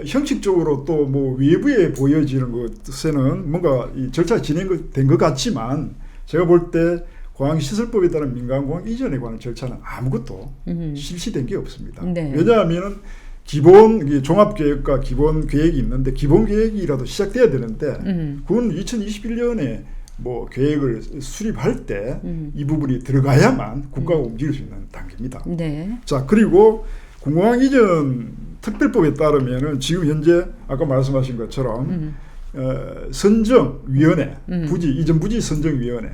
형식적으로 또 뭐 외부에 보여지는 것에는 뭔가 이 절차 진행된 것 같지만 제가 볼 때 공항시설법에 따른 민간공항 이전에 관한 절차는 아무것도 실시된 게 없습니다. 네. 왜냐하면 기본 이게 종합계획과 기본 계획이 있는데 기본 계획이라도 시작돼야 되는데 그건 2021년에 뭐 계획을 수립할 때 이 부분이 들어가야만 국가가 움직일 수 있는 단계입니다. 네. 자, 그리고 공공항 이전 특별법에 따르면은 지금 현재 아까 말씀하신 것처럼 선정위원회 부지 이전 부지 선정위원회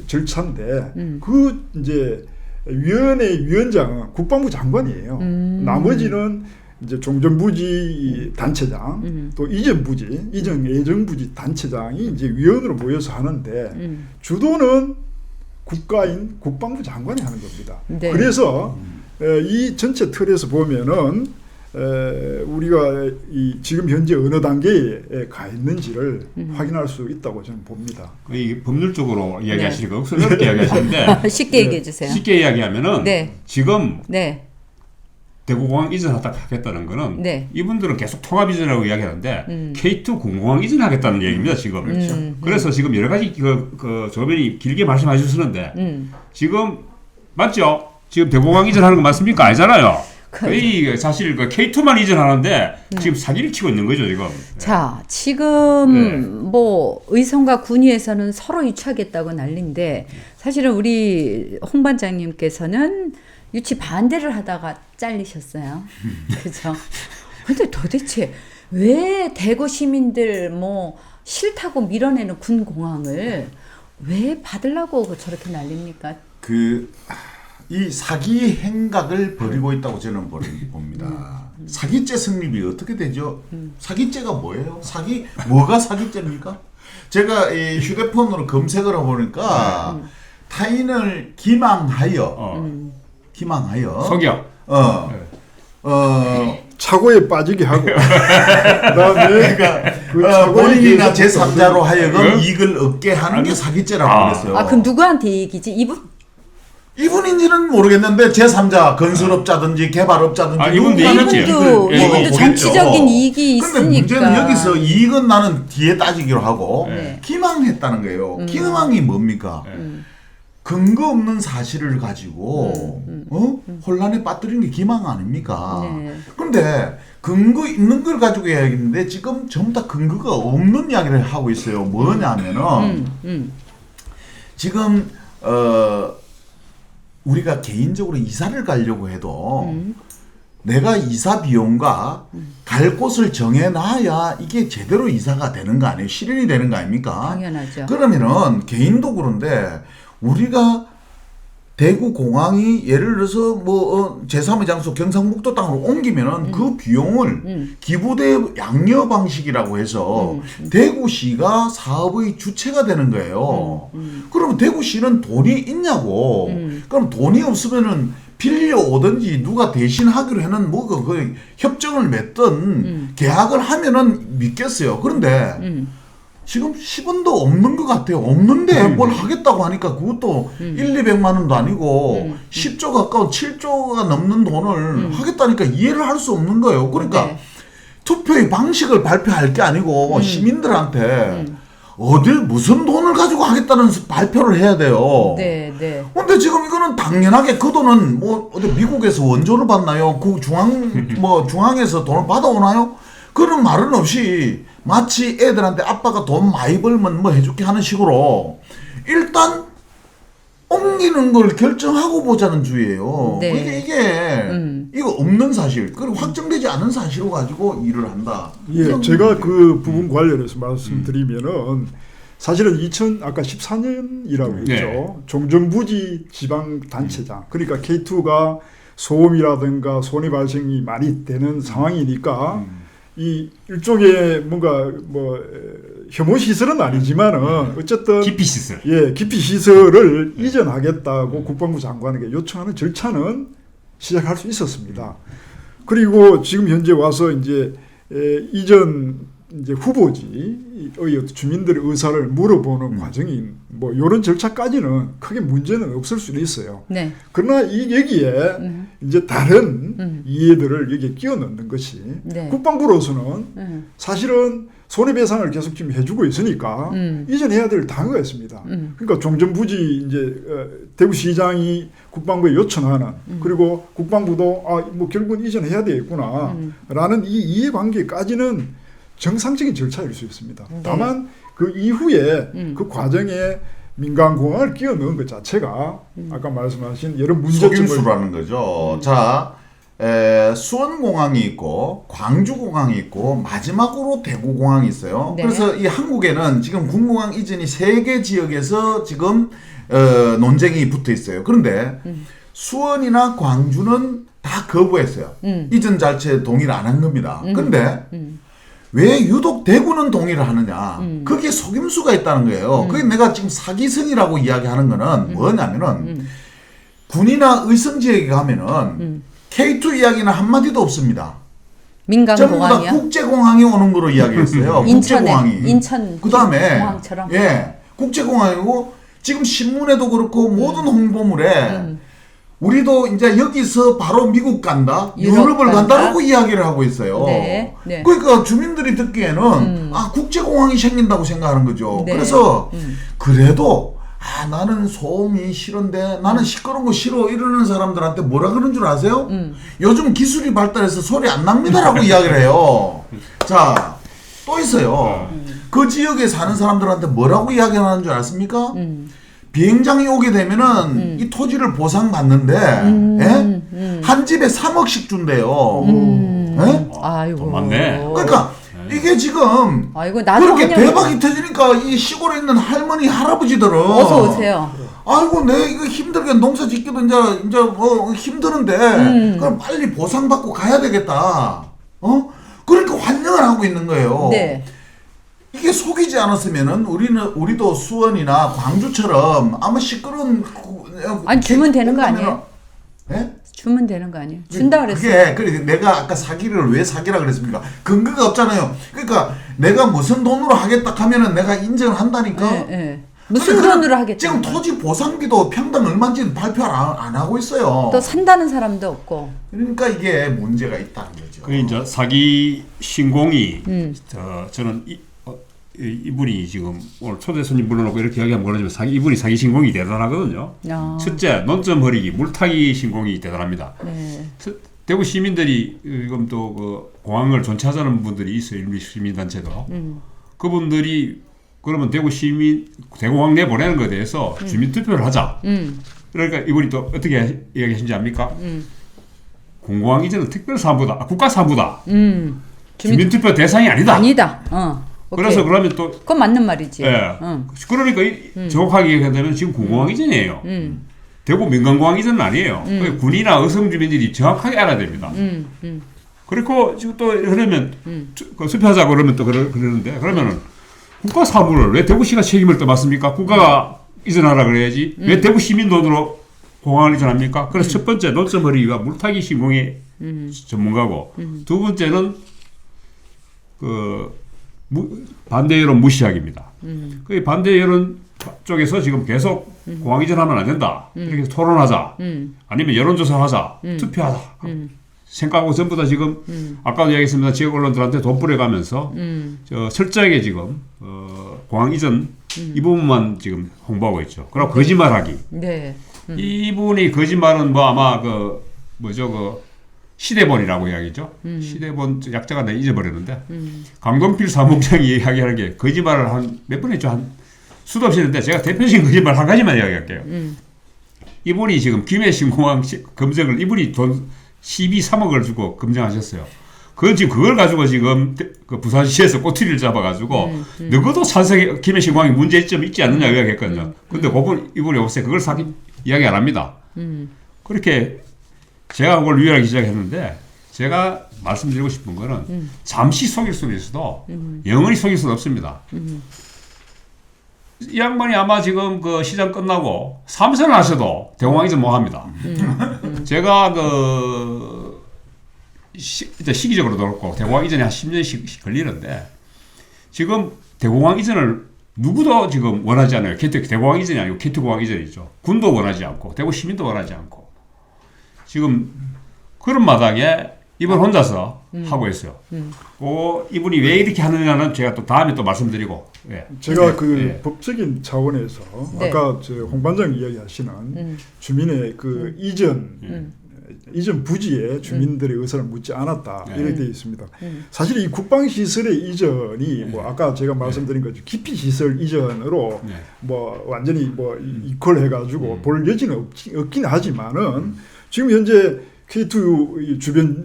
절차인데 그 이제 위원회 위원장은 국방부 장관이에요. 나머지는 이제 종전부지 단체장 또 이전부지 이전 예정부지 단체장이 이제 위원으로 모여서 하는데 주도는 국가인 국방부 장관이 하는 겁니다. 네. 그래서 이 전체 틀에서 보면은 우리가 이 지금 현재 어느 단계에 가 있는지를 확인할 수 있다고 저는 봅니다. 이 법률적으로 이야기하시니까 어렵게 이야기하시는데 쉽게 얘기해 주세요. 쉽게 이야기하면은 네. 지금 네. 대구공항 이전하겠다는 거는 네. 이분들은 계속 통합 이전이라고 이야기하는데 K2 공공항 이전하겠다는 얘기입니다 지금. 그래서 지금 여러 가지 그 조변이 길게 말씀하셨는데 지금 맞죠? 지금 대구공항 이전하는 거 맞습니까? 아니잖아요. 거의 사실 그 K2만 이전하는데 지금 사기를 치고 있는 거죠 지금. 자, 지금 뭐 의성과 군위에서는 서로 유치하겠다고 난리인데 사실은 우리 홍 반장님께서는 유치 반대를 하다가 잘리셨어요. 그죠? 근데 도대체 왜 대구 시민들 뭐 싫다고 밀어내는 군 공항을 왜 받으려고 저렇게 난립니까? 이 사기 행각을 벌이고 있다고 저는 봅니다. 사기죄 성립이 어떻게 되죠? 사기죄가 뭐예요? 뭐가 사기죄입니까? 제가 이 휴대폰으로 검색을 해보니까 타인을 기망하여 석영. 착오에 빠지게 하고 그다음에 그러니까 본인이나 제3자로 하여금 이익을 얻게 하는 게 사기죄라고 그랬어요. 아, 그럼 누구한테 이익이지? 이분인지는 모르겠는데 제3자 건설업자든지 개발업자든지 이분도 정치적인 이익이 있으니까. 근데 문제는 여기서 이익은 나는 뒤에 따지기로 하고 네. 기망했다는 거예요. 기망이 뭡니까? 근거 없는 사실을 가지고 혼란에 빠뜨리는 게 기망 아닙니까? 네. 그런데 근거 있는 걸 가지고 이야기했는데 지금 전부 다 근거가 없는 이야기를 하고 있어요. 뭐냐면은 지금 우리가 개인적으로 이사를 가려고 해도 내가 이사 비용과 갈 곳을 정해놔야 이게 제대로 이사가 되는 거 아니에요? 실현이 되는 거 아닙니까? 당연하죠. 그러면은 개인도 그런데 우리가 대구 공항이 예를 들어서 뭐 제3의 장소 경상북도 땅으로 옮기면은 그 비용을 기부대 양려 방식이라고 해서 대구시가 사업의 주체가 되는 거예요. 그러면 대구시는 돈이 있냐고. 그럼 돈이 없으면은 빌려오든지 누가 대신 하기로 해는 뭐 그 협정을 맺든 계약을 하면은 믿겠어요. 그런데 지금 10원도 없는 것 같아요. 없는데 뭘 하겠다고 하니까 그것도 1,200만 원도 아니고 10조 가까운 7조가 넘는 돈을 하겠다니까 이해를 할 수 없는 거예요. 그러니까 네. 투표의 방식을 발표할 게 아니고 시민들한테 어딜 무슨 돈을 가지고 하겠다는 발표를 해야 돼요. 네, 네. 근데 지금 이거는 당연하게 그 돈은 뭐 어디 미국에서 원조를 받나요? 그 중앙에서 돈을 받아오나요? 그런 말은 없이 마치 애들한테 아빠가 돈 많이 벌면 뭐 해줄게 하는 식으로 일단 옮기는 걸 결정하고 보자는 주의예요. 네. 이거 없는 사실 그리고 확정되지 않은 사실로 가지고 일을 한다. 예, 제가 그 부분 관련해서 말씀드리면은 사실은 아까 14년이라고 했죠. 네. 종전부지 지방단체장 그러니까 K2가 소음이라든가 손해 발생이 많이 되는 상황이니까 이 일종의 뭔가 뭐 혐오 시설은 아니지만은 어쨌든 기피 시설. 예, 기피 시설을 이전하겠다고 국방부 장관에게 요청하는 절차는 시작할 수 있었습니다. 그리고 지금 현재 와서 이제 이전 이제 후보지의 주민들의 의사를 물어보는 과정이 뭐 이런 절차까지는 크게 문제는 없을 수는 있어요. 네. 그러나 여기에 이제 다른 이해들을 여기에 끼워 넣는 것이 네. 국방부로서는 사실은 손해배상을 계속 지금 해주고 있으니까 이전해야 될 단어가 있습니다. 그러니까 종전부지 이제 대구시장이 국방부에 요청하는 그리고 국방부도 뭐 결국은 이전해야 되겠구나라는 이 이해관계까지는 정상적인 절차일 수 있습니다. 네. 다만 그 이후에 그 과정에 민간공항을 끼워 넣은 것 자체가 아까 말씀하신 여러 문제점을 속임수라는 거죠. 자, 수원공항이 있고 광주공항이 있고 마지막으로 대구공항이 있어요. 네. 그래서 이 한국에는 지금 군공항 이전이 3개 지역에서 지금 논쟁이 붙어 있어요. 그런데 수원이나 광주는 다 거부했어요. 이전 자체 동의를 안 한 겁니다. 그런데 왜 유독 대구는 동의를 하느냐? 거기에 속임수가 있다는 거예요. 그게 내가 지금 사기성이라고 이야기하는 거는 뭐냐면은 군이나 의성 지역에 가면은 K2 이야기는 한마디도 없습니다. 민간 전부 다 공항이요? 국제공항이 오는 거로 이야기했어요. 국제공항이. 인천 그다음에 공항처럼. 예, 국제공항이고 지금 신문에도 그렇고 모든 홍보물에 우리도 이제 여기서 바로 미국 간다, 유럽을 간다라고 이야기를 하고 있어요. 네, 네. 그러니까 주민들이 듣기에는 국제공항이 생긴다고 생각하는 거죠. 네. 그래서 그래도 나는 소음이 싫은데 나는 시끄러운 거 싫어 이러는 사람들한테 뭐라 그러는 줄 아세요? 요즘 기술이 발달해서 소리 안 납니다라고 이야기를 해요. 자, 또 있어요. 그 지역에 사는 사람들한테 뭐라고 이야기하는 줄 아십니까? 비행장이 오게 되면은 이 토지를 보상받는데 예? 한 집에 3억씩 준대요. 예? 아이고. 맞네. 그러니까 이게 지금 아이고, 나도 그렇게 그냥 대박이 터지니까 이 시골에 있는 할머니 할아버지들은 어서 오세요. 아이고 내 이거 힘들게 농사 짓기도 이제 뭐 힘드는데 그럼 빨리 보상받고 가야 되겠다. 그러니까 환영을 하고 있는 거예요. 네. 이게 속이지 않았으면은 우리도 수원이나 광주처럼 아마 시끄러운 아니, 주면 되는 거 아니에요? 예? 주면 되는 거 아니에요? 준다 그랬어요. 그래 내가 아까 사기를 왜 사기라 그랬습니까? 근거가 없잖아요. 그러니까 내가 무슨 돈으로 하겠다 하면은 내가 인정을 한다니까. 네, 네. 무슨 돈으로 하겠다. 지금 토지 보상비도 평당 얼마인지 발표 안 하고 있어요. 또 산다는 사람도 없고. 그러니까 이게 문제가 있다는 거죠. 그 이제 사기 신공이 저는 이분이 지금 오늘 초대 손님 불러놓고 이렇게 이야기하면 그러지만 이분이 사기 신공이 대단하거든요. 첫째, 논점 허리기, 물타기 신공이 대단합니다. 네. 대구 시민들이 지금 또 그 공항을 존치하자는 분들이 있어요. 일부 시민단체도. 그분들이 그러면 대공항 내 보내는 것에 대해서 주민투표를 하자. 그러니까 이분이 또 어떻게 이야기하신지 압니까? 공공항 이전은 특별사무다, 국가사무다. 주민투표 대상이 아니다. 아니다. 그래서 그러면 또 그건 맞는 말이지. 예. 그러니까 정확하게 얘기하자면 지금 공공항 이전이에요. 대구 민간공항 이전은 아니에요. 군이나 의성 주민들이 정확하게 알아야 됩니다. 그리고 지금 또 그러면 그 수표하자 그러면 또 그러는데 그러면은 국가 사무를 왜 대구시가 책임을 또 맡습니까? 국가가 이전하라 그래야지. 왜 대구 시민 돈으로 공항을 이전합니까? 그래서 첫 번째 논점 허리가 물타기 신공의 전문가고 두 번째는 그 반대 여론 무시하기입니다. 그 반대 여론 쪽에서 지금 계속 공항 이전하면 안 된다. 이렇게 토론하자. 아니면 여론조사하자. 투표하자. 생각하고 전부 다 지금 아까도 이야기했습니다. 지역 언론들한테 돈 뿌려가면서 철저하게 지금 공항 이전 이 부분만 지금 홍보하고 있죠. 그리고 거짓말하기. 네. 이분이 거짓말은 뭐 아마 시대본이라고 이야기죠. 시대본 약자가 내가 잊어버렸는데 강동필 사무장이 이야기하는 게 거짓말을 한 몇 번 했죠. 한 수도 없이 했는데 제가 대표적인 거짓말 한 가지만 이야기할게요. 이분이 지금 김해신공항 검증을 이분이 돈 12~13억을 주고 검증하셨어요. 그건 지금 그걸 가지고 지금 그 부산시에서 꼬투리를 잡아가지고 너도 찬성해 김해신공항에 문제점 있지 않느냐 이야기했거든요. 근데 이분이 요새 그걸 이야기 안 합니다. 그렇게 제가 그걸 유일하게 시작했는데 제가 말씀드리고 싶은 거는 잠시 속일 수는 있어도 영원히 속일 수는 없습니다. 이 양반이 아마 지금 그 시장 끝나고 삼선을 하셔도 대공항 이전 못 합니다. 제가 시기적으로도 그렇고 대공항 이전이 한 10년씩 걸리는데 지금 대공항 이전을 누구도 지금 원하지 않아요. 대공항 이전이 아니고 KT공항 이전이죠. 군도 원하지 않고 대구 시민도 원하지 않고 지금 그런 마당에 이분 혼자서 하고 있어요. 이분이 왜 이렇게 하느냐는 제가 또 다음에 또 말씀드리고. 예. 제가 예. 법적인 차원에서 네. 아까 홍 반장 이야기하시는 주민의 그 이전 부지에 주민들의 의사를 묻지 않았다 이렇게 되어 있습니다. 사실 이 국방시설의 이전이 뭐 아까 제가 말씀드린 것처럼 기피시설 이전으로 뭐 완전히 뭐 이퀄해가지고 볼 여지는 없긴 하지만은 지금 현재 K2 주변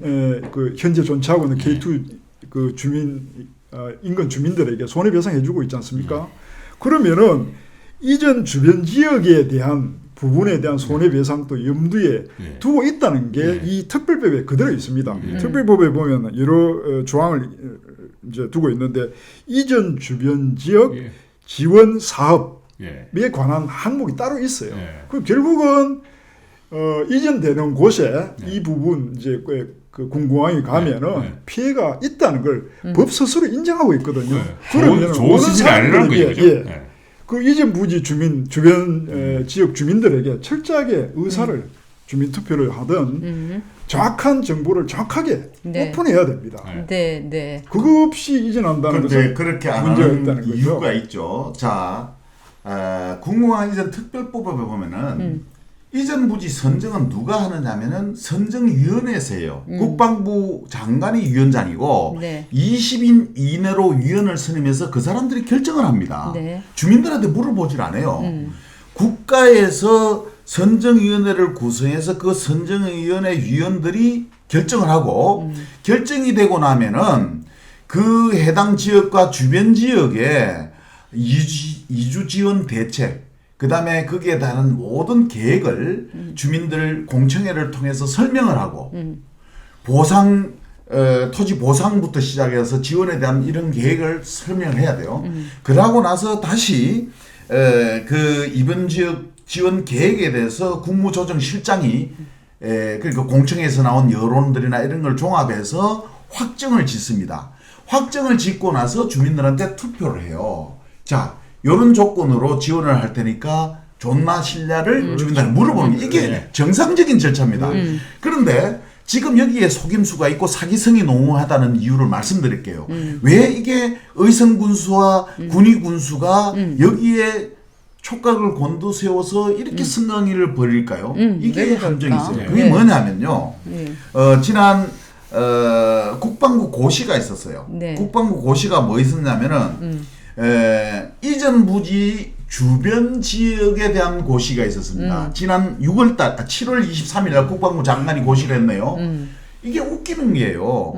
그 현재 존재하고 있는 K2 그 주민 인근 주민들에게 손해배상해주고 있지 않습니까? 그러면은 이전 주변 지역에 대한 부분에 대한 손해배상도 염두에 두고 있다는 게 이 특별법에 그대로 있습니다. 특별법에 보면 여러 조항을 이제 두고 있는데 이전 주변 지역 지원 사업에 관한 항목이 따로 있어요. 그 결국은 이전되는 곳에 이 부분 이제 그 군공항이 가면은 피해가 있다는 걸 법 스스로 인정하고 있거든요. 그러면 좋은 시즌이 아니라는 거죠. 그 이전 부지 주민 주변 지역 주민들에게 철저하게 의사를 주민 투표를 하든 정확한 정보를 정확하게 오픈해야 됩니다. 네. 그거 없이 이전한다는 것은 그렇게 안 문제가 하는 있다는 거죠. 이유가 있죠. 자, 군공항 이전 특별법에 보면은 이전 부지 선정은 누가 하느냐면은 선정위원회에서 해요. 국방부 장관이 위원장이고 20인 이내로 위원을 선임해서 그 사람들이 결정을 합니다. 주민들한테 물어보질 않아요. 국가에서 선정위원회를 구성해서 그 선정위원회 위원들이 결정을 하고 결정이 되고 나면은 그 해당 지역과 주변 지역에 이주 지원 대책 그 다음에 거기에 따른 모든 계획을 주민들 공청회를 통해서 설명을 하고 보상 토지 보상부터 시작해서 지원에 대한 이런 계획을 설명을 해야 돼요. 그러고 나서 다시 그 이번 지역 지원 계획에 대해서 국무조정실장이 그러니까 공청회에서 나온 여론들이나 이런 걸 종합해서 확정을 짓습니다. 확정을 짓고 나서 주민들한테 투표를 해요. 자, 이런 조건으로 지원을 할 테니까 좋나 싫냐를 주민들한테 물어보는 게 이게 정상적인 절차입니다. 그런데 지금 여기에 속임수가 있고 사기성이 농후하다는 이유를 말씀드릴게요. 왜 이게 의성군수와 군의군수가 여기에 촉각을 곤두세워서 이렇게 승강이를 벌일까요? 이게 함정이 있어요. 그게 뭐냐면요. 지난 국방부 고시가 있었어요. 국방부 고시가 뭐 있었냐면은 이전 부지 주변 지역에 대한 고시가 있었습니다. 지난 7월 23일 날 국방부 장관이 고시를 했네요. 이게 웃기는 게요.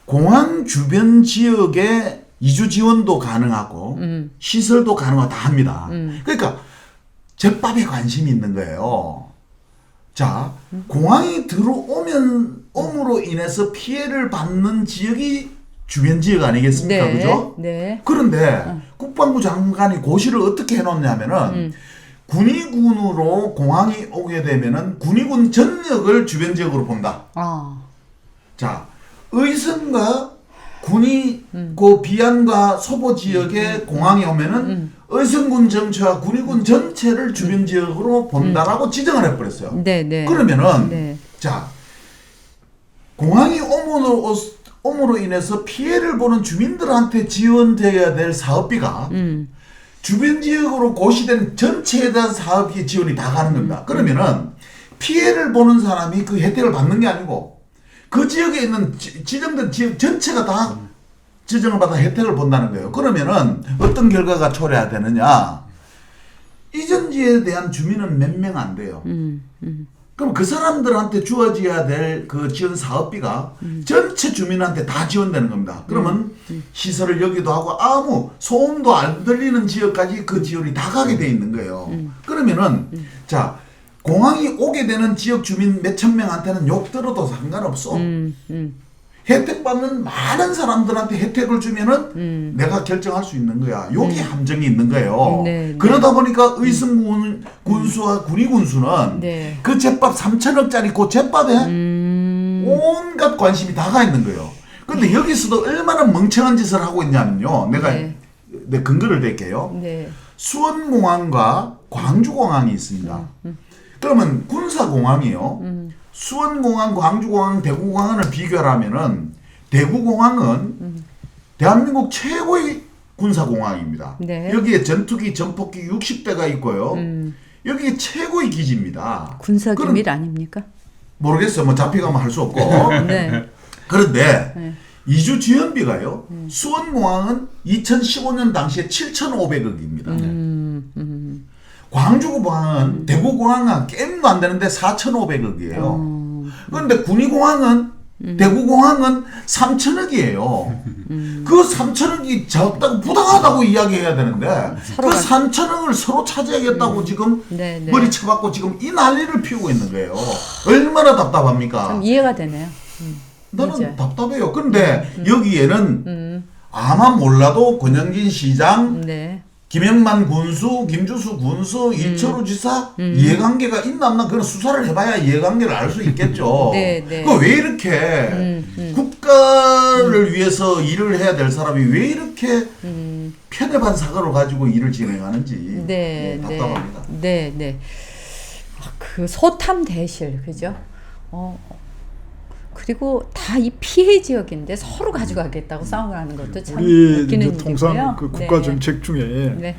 공항 주변 지역에 이주 지원도 가능하고 시설도 가능하고 다 합니다. 그러니까 제법에 관심이 있는 거예요. 자, 공항이 들어옴으로 인해서 피해를 받는 지역이 주변 지역 아니겠습니까? 그죠? 그런데 국방부 장관이 고시를 어떻게 해놓냐면은 군의군으로 공항이 오게 되면은 군의군 전역을 주변 지역으로 본다. 자, 의성과 군의고 비안과 소보 지역에 공항이 오면은 의성군 전체와 군의군 전체를 주변 지역으로 본다라고 지정을 해버렸어요. 그러면은 자, 공항이 오므로 인해서 피해를 보는 주민들한테 지원되어야 될 사업비가 주변 지역으로 고시된 전체에 대한 사업비 지원이 다 가는 겁니다. 그러면은 피해를 보는 사람이 그 혜택을 받는 게 아니고 그 지역에 있는 지정된 지역 전체가 다 지정을 받아 혜택을 본다는 거예요. 그러면은 어떤 결과가 초래되느냐? 이전지에 대한 주민은 몇 명 안 돼요. 그럼 그 사람들한테 주어져야 될 그 지원 사업비가 전체 주민한테 다 지원되는 겁니다. 그러면 시설을 여기도 하고 아무 소음도 안 들리는 지역까지 그 지원이 다 가게 돼 있는 거예요. 그러면은 자, 공항이 오게 되는 지역 주민 몇천 명한테는 욕 들어도 상관없어. 혜택 받는 많은 사람들한테 혜택을 주면은 제가 결정할 수 있는 거야. 여기 함정이 있는 거예요. 그러다 보니까 의성군 군수와 군의군수는 그 제밥 3천억짜리 그 제밥에 온갖 관심이 다 가 있는 거예요. 근데 여기서도 얼마나 멍청한 짓을 하고 있냐면요. 내가 내 근거를 댈게요. 수원공항과 광주공항이 있습니다. 그러면 군사공항이요. 수원공항, 광주공항, 대구공항을 비교하면은 대구공항은 대한민국 최고의 군사공항입니다. 네. 여기에 전투기, 전폭기 60대가 있고요. 여기 최고의 기지입니다. 군사기밀 아닙니까? 모르겠어요. 뭐 잡혀가면 할 수 없고. 네. 그런데 네. 이주 지원비가요. 수원공항은 2015년 당시에 7,500억입니다. 광주공항은 대구공항은 게임도 안 되는데 4,500억이에요. 그런데 군위공항은 대구공항은 3,000억이에요. 그 3,000억이 적다고 부당하다고 이야기해야 되는데 그 3,000억을 서로 차지하겠다고 지금 네, 네. 머리 쳐박고 지금 이 난리를 피우고 있는 거예요. 얼마나 답답합니까? 좀 이해가 되네요. 나는 이제. 답답해요. 근데 여기에는 아마 몰라도 권영진 시장, 네. 김영만 군수, 김주수 군수, 이철우 지사 이해관계가 있나 없나 그런 수사를 해봐야 이해관계를 알 수 있겠죠. 네, 네. 그 왜 이렇게 국가를 위해서 일을 해야 될 사람이 왜 이렇게 편협한 사고를 가지고 일을 진행하는지 네, 답답합니다. 네, 네. 아, 그 소탐 대실, 그죠? 그리고 다 이 피해 지역인데 서로 가져가겠다고 싸움을 하는 것도 참 우리 웃기는 이제 통상 일이고요. 그 국가 네. 정책 중에 네.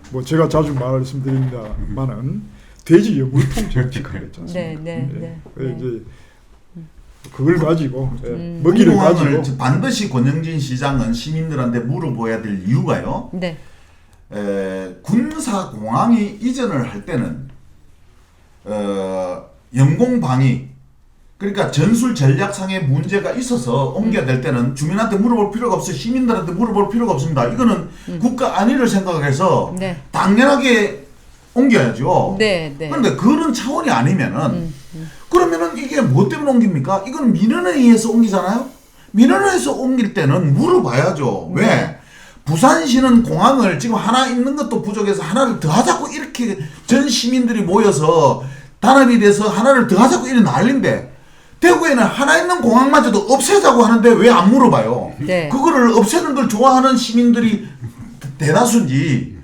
뭐 제가 자주 말씀드립니다만은 돼지 여물통 정책을 했지 않습니까? 네, 네, 네. 그래서 네. 이제 그걸 가지고 먹이를 공항을 가지고 반드시 권영진 시장은 시민들한테 물어봐야 될 이유가요. 네. 군사 공항이 이전을 할 때는 영공 방위 그러니까 전술 전략상의 문제가 있어서 옮겨야 될 때는 주민한테 물어볼 필요가 없어요. 시민들한테 물어볼 필요가 없습니다. 이거는 국가 안위를 생각해서 네. 당연하게 옮겨야죠. 네, 네. 그런데 그런 차원이 아니면은 그러면은 이게 뭐 때문에 옮깁니까? 이건 민원에 의해서 옮기잖아요. 민원에 의해서 옮길 때는 물어봐야죠. 왜? 네. 부산시는 공항을 지금 하나 있는 것도 부족해서 하나를 더 하자고 이렇게 전 시민들이 모여서 단합이 돼서 하나를 더 하자고 이런 난리인데 대구에는 하나 있는 공항마저도 없애자고 하는데 왜 안 물어봐요? 네. 그거를 없애는 걸 좋아하는 시민들이 대다수인지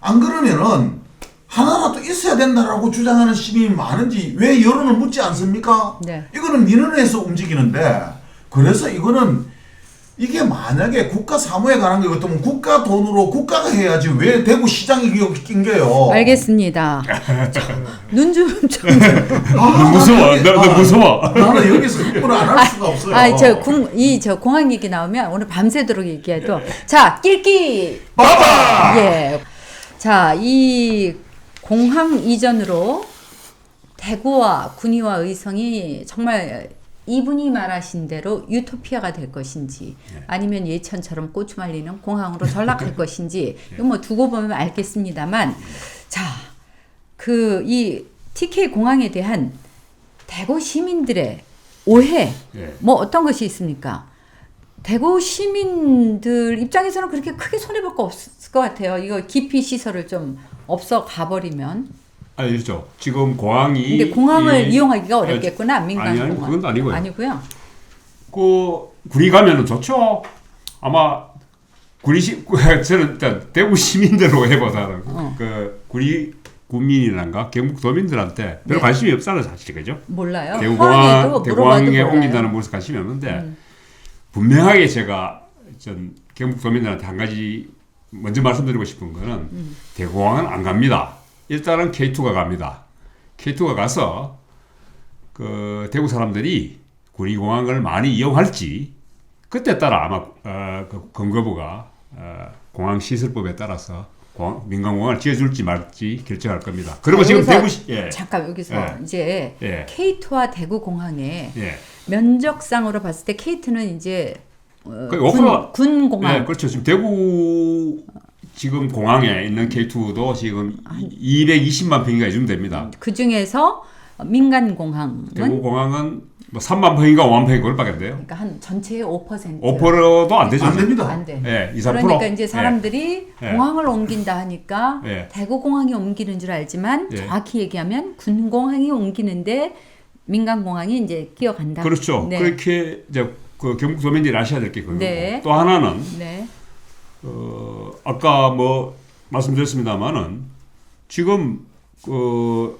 안 그러면은 하나라도 있어야 된다라고 주장하는 시민이 많은지 왜 여론을 묻지 않습니까? 네. 이거는 민원에서 움직이는데 그래서 이거는 이게 만약에 국가 사무에 관한 것 같으면 국가 돈으로 국가가 해야지 왜 대구 시장이 낀게요? 알겠습니다. 눈 좀 아, 무서워. 나 무서워. 나는 여기서 흥분을 안 할 수가 없어요. 저 공항 얘기 나오면 오늘 밤새도록 얘기해도 자, 낄끼 봐봐. 예. 자, 이 공항 이전으로 대구와 군위와 의성이 정말 이분이 말하신 대로 유토피아가 될 것인지 아니면 예천처럼 고추 말리는 공항으로 전락할 것인지 이거 뭐 두고 보면 알겠습니다만 자, 그 이 TK 공항에 대한 대구 시민들의 오해 뭐 어떤 것이 있습니까? 대구 시민들 입장에서는 그렇게 크게 손해볼 거 없을 것 같아요. 이거 기피 시설을 좀 없어 가버리면. 알죠. 지금 공항이 근데 공항을 이용하기가 어렵겠구나. 민간 아니, 공항. 그건 아니고요. 아니고요. 그 군이 가면은 좋죠. 아마 저는 일단 대구 시민들로 해보다는 그 군민이란가 경북도민들한테 별로 네. 관심이 없잖아요, 사실 그죠? 몰라요. 대구공항에 물어봐도 옮긴다는 것에 관심이 없는데 분명하게 제가 전 경북도민들한테 한 가지 먼저 말씀드리고 싶은 거는 대구공항은 안 갑니다. 일단은 K2가 갑니다. K2가 가서 그 대구 사람들이 군위공항을 많이 이용할지 그때 따라 아마 그 건거부가 공항시설법에 따라서 민간공항을 지어줄지 말지 결정할 겁니다. 그리고 지금 대구시 잠깐 여기서 이제 K2와 대구공항에 예. 면적상으로 봤을 때 K2는 이제 군 공항. 네, 그렇죠. 지금 대구 지금 공항에 있는 K2도 지금 220만 평인가 좀 됩니다. 그 중에서 민간 공항은 대구 공항은 뭐 3만 평인가 5만 평이 그걸밖에 안 돼요. 그러니까 한 전체의 5%. 5%도 안 되죠. 안 됩니다. 안 돼. 예, 2, 3%. 그러니까 이제 사람들이 예. 공항을 옮긴다 하니까 예. 대구 공항이 옮기는 줄 알지만 예. 정확히 얘기하면 군 공항이 옮기는데 민간 공항이 이제 끼어간다. 그렇죠. 네. 그렇게 이제 그 경북 도민들이 아셔야 될 게 그거고. 네. 또 하나는 네. 아까 뭐 말씀드렸습니다만은 지금 그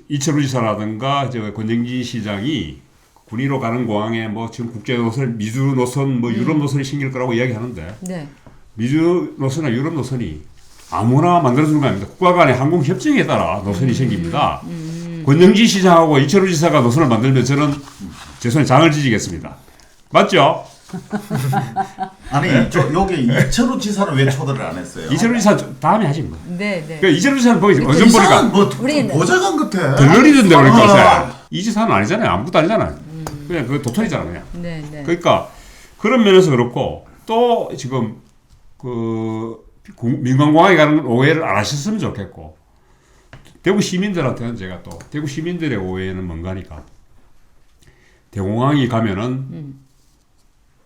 이철우 지사라든가 저 권영진 시장이 군위로 가는 공항에 뭐 지금 국제 노선, 미주 노선, 뭐 유럽 노선이 생길 거라고 이야기하는데 네. 미주 노선이나 유럽 노선이 아무나 만들어주는 거 아닙니다. 국가 간의 항공 협정에 따라 노선이 생깁니다. 권영진 시장하고 이철우 지사가 노선을 만들면 저는 제 손에 장을 지지겠습니다. 맞죠? 아니 여기 이철우 지사는 왜 초대를 안 했어요? 이철우 지사 다음에 하지 뭐. 네, 네. 그러니까 이철우 지사는 보기 어전 보니까 뭐 우리는- 보좌관 같아. 덜러리던데 그러니까 이 지사는 아니잖아요. 아무것도 아니잖아요. 그냥 그 도토리잖아 그냥. 네, 네. 그러니까 그런 면에서 그렇고 또 지금 그 민간공항에 가는 오해를 안 하셨으면 좋겠고 대구 시민들한테는 제가 또 대구 시민들의 오해는 뭔가니까 대공항이 가면은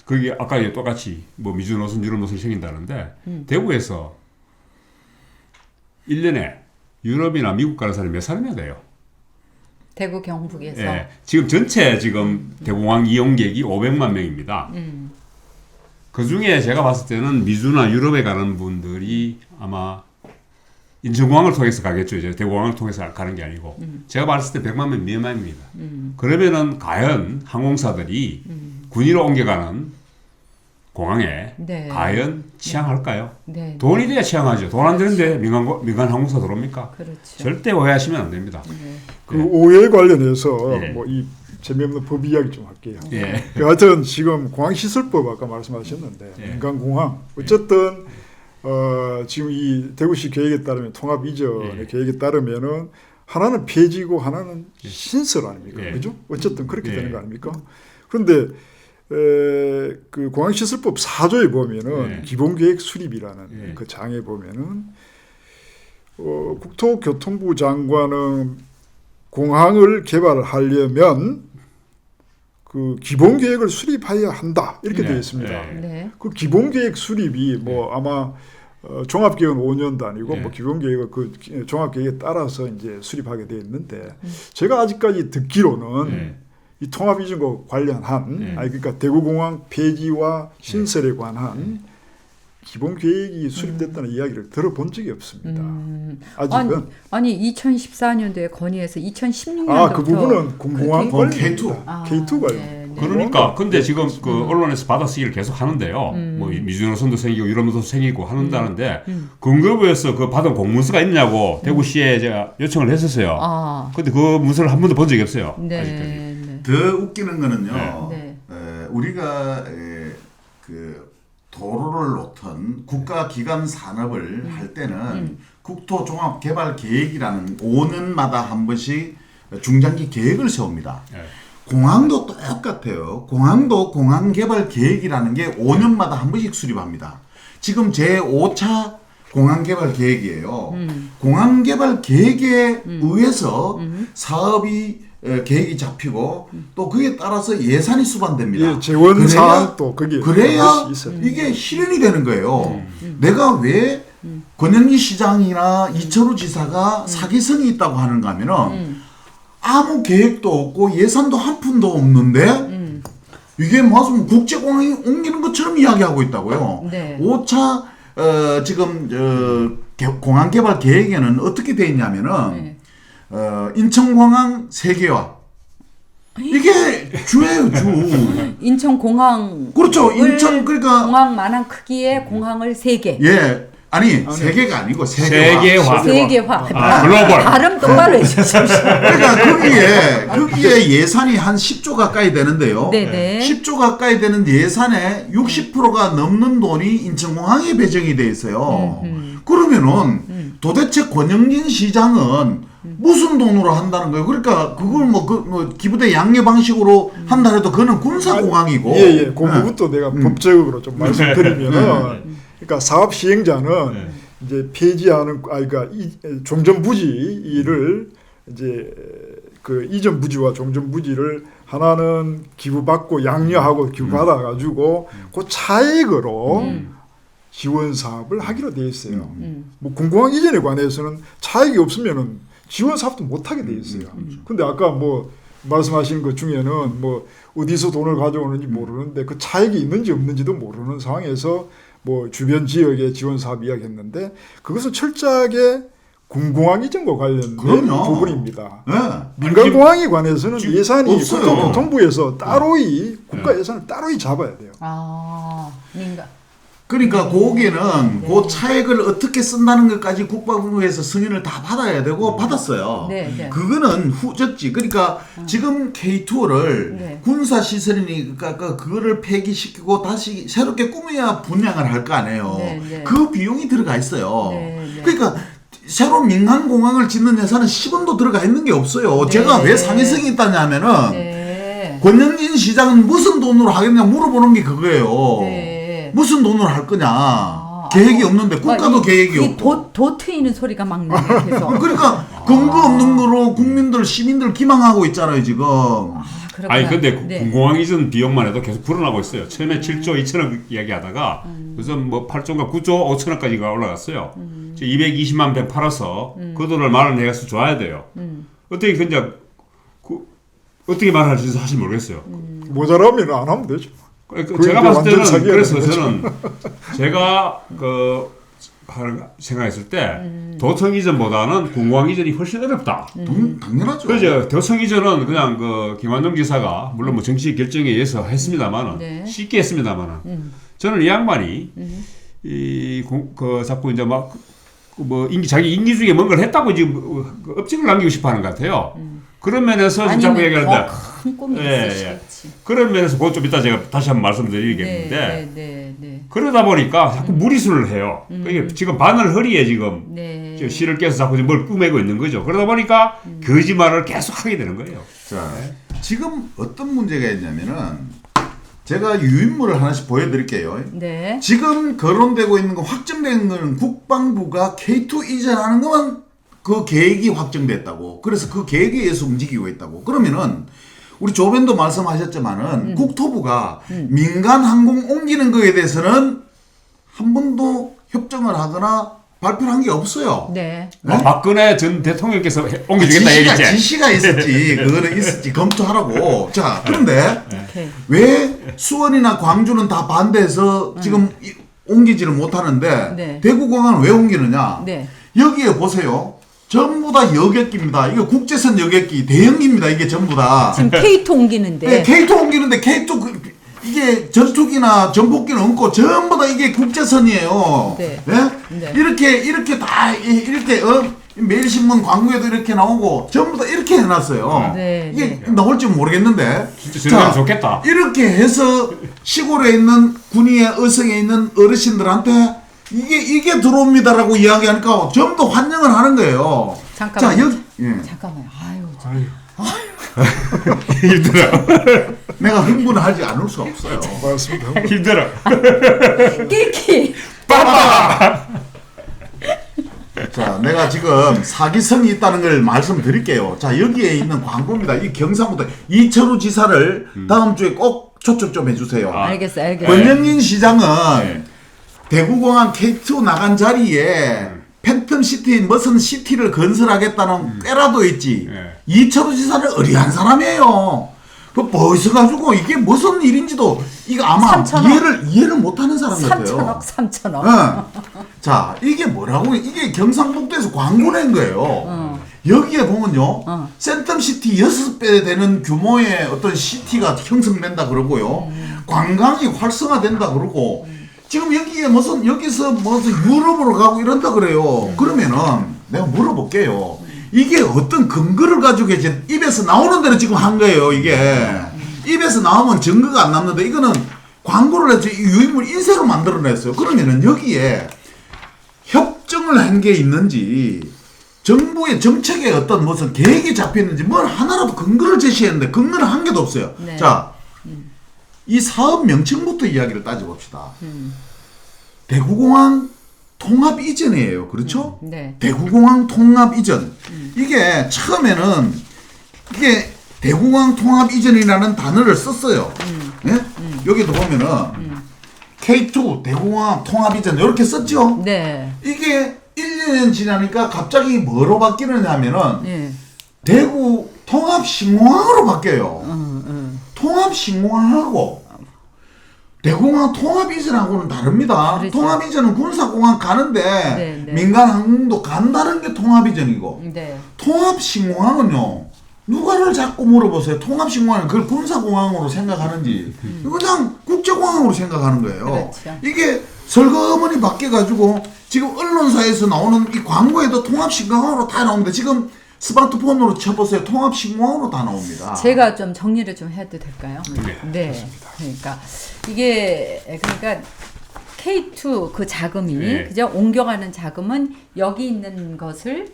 거기 아까 똑같이 뭐 미주 노선 유럽 노선이 생긴다는데 대구에서 1년에 유럽이나 미국 가는 사람이 몇 사람이나 돼요. 대구 경북에서. 예, 지금 전체 지금 대공항 이용객이 500만 명입니다. 그 중에 제가 봤을 때는 미주나 유럽에 가는 분들이 아마 인천공항을 통해서 가겠죠. 이제 대구공항을 통해서 가는 게 아니고 제가 봤을 때 100만 명 미만입니다. 그러면은 과연 항공사들이 군위로 옮겨가는 공항에 네. 과연 취항할까요? 네. 돈이 돼야 취항하죠. 돈 안 되는데 민간 항공사 들어옵니까? 그렇죠. 절대 오해하시면 안 됩니다. 네. 그 오해 관련해서 예. 뭐 이 재미없는 법 이야기 좀 할게요. 예. 하여튼 지금 공항시설법 아까 말씀하셨는데 예. 민간공항 어쨌든 지금 이 대구시 계획에 따르면 통합 이전의 예. 계획에 따르면은 하나는 폐지고 하나는 신설 아닙니까? 예. 그죠? 어쨌든 그렇게 예. 되는 거 아닙니까? 그런데 그 공항시설법 4조에 보면은 예. 기본계획 수립이라는 예. 그 장에 보면은 국토교통부 장관은 공항을 개발하려면 그 기본계획을 수립해야 한다 이렇게 네. 되어 있습니다. 네. 네. 그 기본계획 수립이 뭐 아마 종합계획은 5년도 아니고 네. 뭐 기본계획은 그 종합계획에 따라서 이제 수립하게 되어 있는데 제가 아직까지 듣기로는 네. 이 통합 이전과 관련한 네. 아니 그러니까 대구공항 폐지와 신설에 관한 기본 계획이 수립됐다는 이야기를 들어본 적이 없습니다. 아직은 아니 2014년도에 건의해서 2016년부터 그 부분은 공공항 그건 관련입니다. K2. K2 관련. 네, 네. 그러니까 근데 지금 그 언론에서 받아쓰기를 계속 하는데요. 뭐 미주노선도 생기고 유럽노선도 생기고 한다는데 근거부에서 그 받은 공문서가 있냐고 대구시에 제가 요청을 했었어요. 근데 그 문서를 한 번도 본 적이 없어요. 네. 아직까지. 네. 더 웃기는 거는요. 네. 우리가 그 도로를 놓던 국가기관 산업을 할 때는 국토종합개발계획이라는 5년마다 한 번씩 중장기 계획을 세웁니다. 네. 공항도 똑같아요. 공항도 공항개발계획이라는 게 5년마다 한 번씩 수립합니다. 지금 제5차 공항개발계획이에요. 공항개발계획에 의해서 사업이 계획이 잡히고 또 그에 따라서 예산이 수반됩니다. 예, 재원 사항도 거기에 그래야 반드시 있어요. 이게 실현이 되는 거예요. 내가 왜 권영기 시장이나 이철우 지사가 사기성이 있다고 하는가 하면은 아무 계획도 없고 예산도 한 푼도 없는데 이게 무슨 국제공항이 옮기는 것처럼 이야기하고 있다고요. 네. 5차 지금 공항개발 계획에는 어떻게 돼 있냐면은 인천공항 3개와 이게 주예요, 주. 인천공항 그렇죠. 인천 그러니까 공항만한 크기의 공항을 3개. 예. 아니 3개가 아니고 세계화. 세계화. 글로벌. 발음 똑바로 해주십시오. 그러니까 거기에 예산이 한 10조 가까이 되는데요. 네네. 10조 가까이 되는 예산의 60%가 넘는 돈이 인천공항에 배정이 돼 있어요. 그러면은 도대체 권영진 시장은 무슨 돈으로 한다는 거예요? 그러니까 그걸 뭐 기부대 양해 방식으로 한다 해도 그거는 군사공항이고. 예. 그 부분도 내가 법적으로 좀 말씀드리면은 그러니까 사업 시행자는 이제 폐지하는 그러니까 종전 부지를 이제 그 이전 부지와 종전 부지를 하나는 기부받고 양려하고 기부받아 가지고 그 차액으로 지원 사업을 하기로 돼 있어요. 뭐 공공항 이전에 관해서는 차액이 없으면은 지원 사업도 못 하게 돼 있어요. 근데 아까 뭐 말씀하신 것 중에는 뭐 어디서 돈을 가져오는지 모르는데 그 차액이 있는지 없는지도 모르는 상황에서 뭐 주변 지역의 지원 사업 이야기했는데 그것은 철저하게 군공항 이전과 관련된 그럼요. 부분입니다. 네. 민간공항에 관해서는 지금 예산이 없어요. 국토교통부에서 따로이 국가 예산을 따로이 잡아야 돼요. 민간. 그러니까 거기는 네. 그 차액을 어떻게 쓴다는 것까지 국방부에서 승인을 다 받아야 되고 받았어요. 네, 네. 그거는 후졌지. 그러니까 지금 K2를 네. 군사 시설이니까 그거를 폐기시키고 다시 새롭게 꾸며야 분양을 할 거 아니에요. 네, 네. 그 비용이 들어가 있어요. 네, 네. 그러니까 새로 민간 공항을 짓는 예산은 10원도 들어가 있는 게 없어요. 네. 제가 왜 상의성이 있다냐면은 네. 권영진 시장은 무슨 돈으로 하겠냐 물어보는 게 그거예요. 네. 무슨 돈으로 할 거냐. 계획이 없는데 국가도 계획이 없고. 도 트이는 소리가 막 나네 계속. 그러니까 근거 없는 거로 국민들 시민들 기망하고 있잖아요 지금. 그렇구나. 아니 근데 네. 군공항 이전 비용만 해도 계속 불어나고 있어요. 처음에 7조 2천억 이야기하다가 우선 뭐 8조인가 9조 5천억까지가 올라갔어요. 220만 병 팔아서 그 돈을 마련해서 줘야 돼요. 어떻게 근데 어떻게 말할지 사실 모르겠어요. 모자라면 안 하면 되죠. 제가 봤을 때는 사기가 그래서 되는 거죠. 저는 제가 생각했을 때 도청 이전보다는 공공항 이전이 훨씬 어렵다. 당연하죠. 그죠. 도청 이전은 그냥 그 김관동 지사가 물론 뭐 정치 결정에 의해서 했습니다만은 네. 쉽게 했습니다만은 저는 이 양반이 그 자꾸 이제 막 뭐 자기 임기 중에 뭔가를 했다고 지금 그 업적을 남기고 싶어하는 것 같아요. 그런 면에서 지금 자꾸 얘기하는데 큰 꿈이 예, 있으시겠지. 그런 면에서 그것 좀 이따 제가 다시 한번 말씀드리겠는데 네. 그러다 보니까 자꾸 무리수를 해요. 이게 지금 바늘 허리에 지금 네. 실을 깨서 자꾸 뭘 꾸매고 있는 거죠. 그러다 보니까 거짓말을 계속 하게 되는 거예요. 자, 지금 어떤 문제가 있냐면은 제가 유인물을 하나씩 보여드릴게요. 네. 지금 거론되고 있는 거 확정된 거는 국방부가 K2 이전하는 것만 그 계획이 확정됐다고. 그래서 그 계획에 의해서 움직이고 있다고. 그러면은 우리 조변도 말씀하셨지만은 국토부가 민간 항공 옮기는 거에 대해서는 한 번도 협정을 하거나 발표를 한 게 없어요. 네. 박근혜 전 대통령께서 옮겨주겠다 얘기했지. 지시가 있었지. 그거는 있었지. 검토하라고. 자, 그런데 오케이. 왜 수원이나 광주는 다 반대해서 지금 옮기지를 못하는데 네. 대구공항은 왜 옮기느냐? 네. 여기에 보세요. 전부 다 여객기입니다. 이거 국제선 여객기 대형기입니다. 이게 전부 다. 지금 K2 옮기는데. 네, K2 옮기는데 K2 이게 전투기나 전폭기는 없고 전부 다 이게 국제선이에요. 네. 예? 네. 이렇게 다 이렇게 매일신문 광고에도 이렇게 나오고 전부 다 이렇게 해놨어요. 네, 이게 나올지 모르겠는데. 진짜 저러면 좋겠다. 이렇게 해서 시골에 있는 군위의 어성에 있는 어르신들한테 이게 들어옵니다라고 이야기하니까 전부 다 환영을 하는 거예요. 잠깐만. 자, 여기 예. 잠깐만요. 힘들어. 내가 흥분하지 않을 수 없어요. 맞습니다. 힘들어. 끼키. 자, 내가 지금 사기성이 있다는 걸 말씀드릴게요. 자, 여기에 있는 광고입니다. 이 경상북도 이철우 지사를 다음 주에 꼭 초청 좀 해주세요. 알겠어요. 권영진 시장은 대구공항 K2 나간 자리에 팬텀시티 무슨 시티를 건설하겠다는 꾀라도 있지. 이철우 지사는 의리한 사람이에요. 그 벌써가지고 이게 무슨 일인지도 이거 아마 3천억. 이해를 못하는 사람 같아요. 3천억. 자, 이게 뭐라고? 이게 경상북도에서 광고 낸 거예요. 여기에 보면요, 센텀시티 6배 되는 규모의 어떤 시티가 형성된다 그러고요, 관광이 활성화된다 그러고, 지금 여기에 여기서 유럽으로 가고 이런다 그래요. 그러면은 내가 물어볼게요. 이게 어떤 근거를 가지고 계신, 입에서 나오는 대로 지금 한 거예요, 이게. 입에서 나오면 증거가 안 남는데, 이거는 광고를 해서 유인물 인쇄로 만들어냈어요. 그러면은 여기에 협정을 한 게 있는지, 정부의 정책에 어떤 무슨 계획이 잡혔는지, 뭘 하나라도 근거를 제시했는데, 근거는 한 개도 없어요. 네. 자, 이 사업 명칭부터 이야기를 따져봅시다. 대구공항 통합 이전이에요. 그렇죠? 네. 대구공항 통합 이전. 이게 처음에는 이게 대구공항 통합 이전이라는 단어를 썼어요. 예? 여기도 보면은 K2 대구공항 통합 이전 이렇게 썼죠. 네. 이게 1년 지나니까 갑자기 뭐로 바뀌느냐면은 네. 대구 통합신공항으로 바뀌어요. 통합신공항하고 대공항 통합이전하고는 다릅니다. 그렇죠. 통합이전은 군사공항 가는데 네, 네. 민간 항공도 간다는 게 통합이전이고 네. 통합신공항은요. 누가를 자꾸 물어보세요. 통합신공항은 그걸 군사공항으로 생각하는지 이거 그냥 국제공항으로 생각하는 거예요. 그렇죠. 이게 설거머니 바뀌어가지고 지금 언론사에서 나오는 이 광고에도 통합신공항으로 다 나옵니다. 지금 스마트폰으로 쳐보세요. 통합신공항으로 다 나옵니다. 제가 좀 정리를 좀 해도 될까요? 네. 네. 그러니까 이게 그러니까 K2 그 자금이 네. 그죠? 옮겨가는 자금은 여기 있는 것을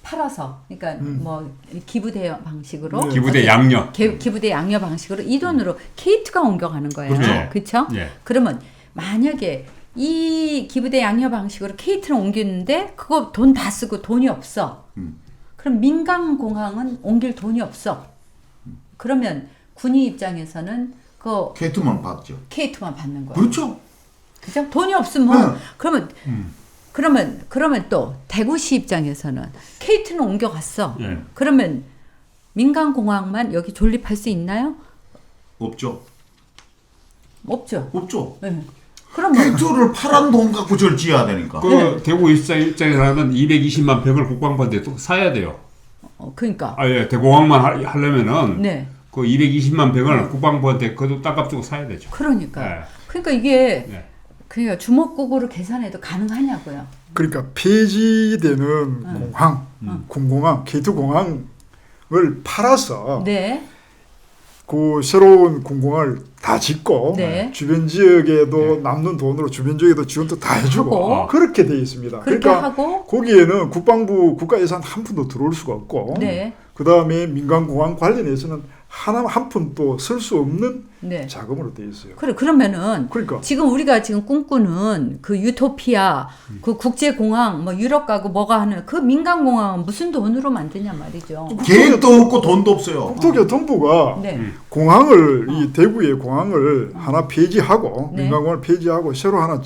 팔아서 그러니까 뭐 기부대 방식으로 네. 기부대 양녀. 기부대 양녀 방식으로 이 돈으로 K2가 옮겨가는 거예요. 그렇죠. 그렇죠? 예. 그러면 만약에 이 기부대 양녀 방식으로 K2를 옮기는데 그거 돈 다 쓰고 돈이 없어. 그럼 민간 공항은 옮길 돈이 없어. 그러면 군이 입장에서는 그 K2만 받죠. K2만 받는 거예요. 그렇죠. 그죠? 돈이 없으면 네. 그러면 또 대구시 입장에서는 K2는 옮겨갔어. 예. 그러면 민간 공항만 여기 존립할 수 있나요? 없죠. 없죠. 없죠. 네. 그러면 K2를 파란 돈 갖고 저를 지어야 되니까. 그 대구 입장에서는 220만 평을 국방부한테 또 사야 돼요. 그러니까 예, 대공항만 하려면은 네. 그 220만 평을 국방부한테 그도 땅값 주고 사야 되죠. 그러니까 네. 그러니까 이게 네. 그러니까 주먹국으로 계산해도 가능하냐고요. 그러니까 폐지되는 공항, 군공항, K2 공항을 팔아서 네. 그 새로운 군공항을 다 짓고 네. 주변 지역에도 남는 돈으로 주변 지역에도 지원도 다 해주고 하고. 그렇게 돼 있습니다. 그렇게 그러니까 하고. 거기에는 국방부 국가 예산 한 푼도 들어올 수가 없고 네. 그 다음에 민간 공항 관련해서는 한 푼도 쓸 수 없는 네. 자금으로 돼 있어요. 그러면은 그러니까 지금 우리가 지금 꿈꾸는 그 유토피아, 그 국제공항, 뭐 유럽 가고 뭐가 하는 그 민간 공항은 무슨 돈으로 만드냐 말이죠. 계획도 없고 돈도 없어요. 국토교통부가 네. 공항을 이 대구의 공항을 하나 폐지하고 네. 민간공항을 폐지하고 새로 하나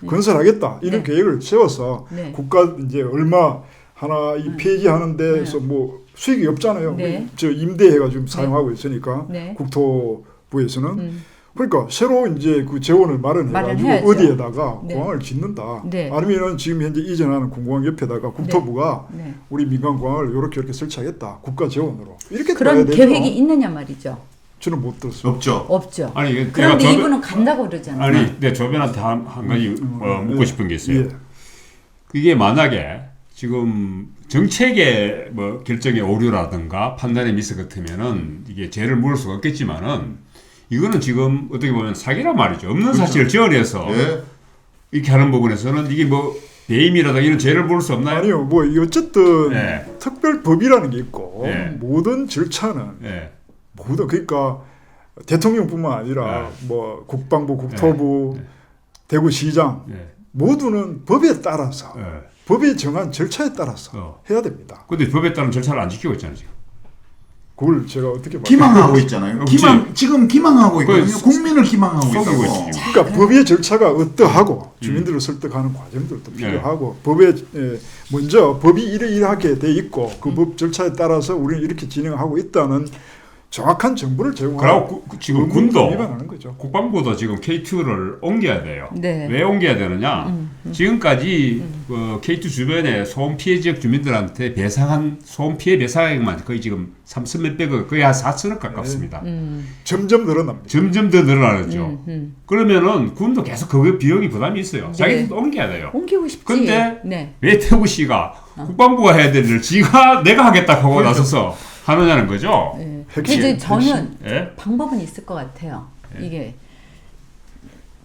건설하겠다 이런 네. 계획을 세워서 네. 국가 이제 얼마 하나 이 폐지하는 데서 뭐 수익이 없잖아요. 네. 저 임대해가 지금 사용하고 있으니까 네. 국토부에서는 그러니까 새로 이제 그 재원을 마련해가지고 마련해야죠. 어디에다가 네. 공항을 짓는다. 네. 아니면 지금 현재 이전하는 군공항 옆에다가 국토부가 네. 우리 민간 공항을 이렇게 설치하겠다. 국가 재원으로 이렇게 그런 들어가야 계획이 되죠. 있느냐 말이죠. 저는 못 들었어요. 없죠. 없죠. 아니 이게 그런데 내가 이분은 간다고 그러잖아요. 아니 내 조변한테 한 가지 묻고 싶은 게 있어요. 예. 이게 만약에 지금 정책의 뭐 결정의 오류라든가 판단의 미스 같으면은 이게 죄를 물을 수가 없겠지만은 이거는 지금 어떻게 보면 사기란 말이죠. 없는 사실을 지어내서 예. 이렇게 하는 부분에서는 이게 뭐 배임이라든가 이런 죄를 물을 수 없나요? 아니요, 뭐 어쨌든 네. 특별법이라는 게 있고 네. 모든 절차는 예. 모든 그러니까 대통령뿐만 아니라 뭐 국방부, 국토부, 대구시장 예. 모두는 법에 따라서 예. 법에 정한 절차에 따라서 해야 됩니다. 근데 법에 따른 절차를 안 지키고 있잖아요 지금. 그걸 제가 어떻게 기망하고 있잖아요. 없지. 지금 기망하고 있거든요. 그걸 국민을 기망하고 속이고 있다고. 있지, 지금. 그러니까 법의 절차가 어떠하고 주민들을 설득하는 과정들도 필요하고 법에 먼저 법이 이러이러하게 돼 있고 그 법 절차에 따라서 우리는 이렇게 진행하고 있다는 정확한 정보를 제공하고 그리고 지금 군도 위반하는 거죠. 국방부도 지금 K2를 옮겨야 돼요. 네. 왜 옮겨야 되느냐? 지금까지 K2 주변의 소음 피해 지역 주민들한테 배상한 소음 피해 배상액만 거의 지금 3천 몇백억, 거의 한 4천억 가깝습니다. 점점 늘어납니다. 점점 더 늘어나죠. 그러면은 군도 계속 그 비용이 부담이 있어요. 자기들도 옮겨야 돼요. 옮기고 싶지. 근데 네. 왜 대구시가 국방부가 해야 될 일을 내가 하겠다고 하고 나서서 하느냐는 거죠. 네. 핵심, 근데 저는 예? 방법은 있을 것 같아요. 이게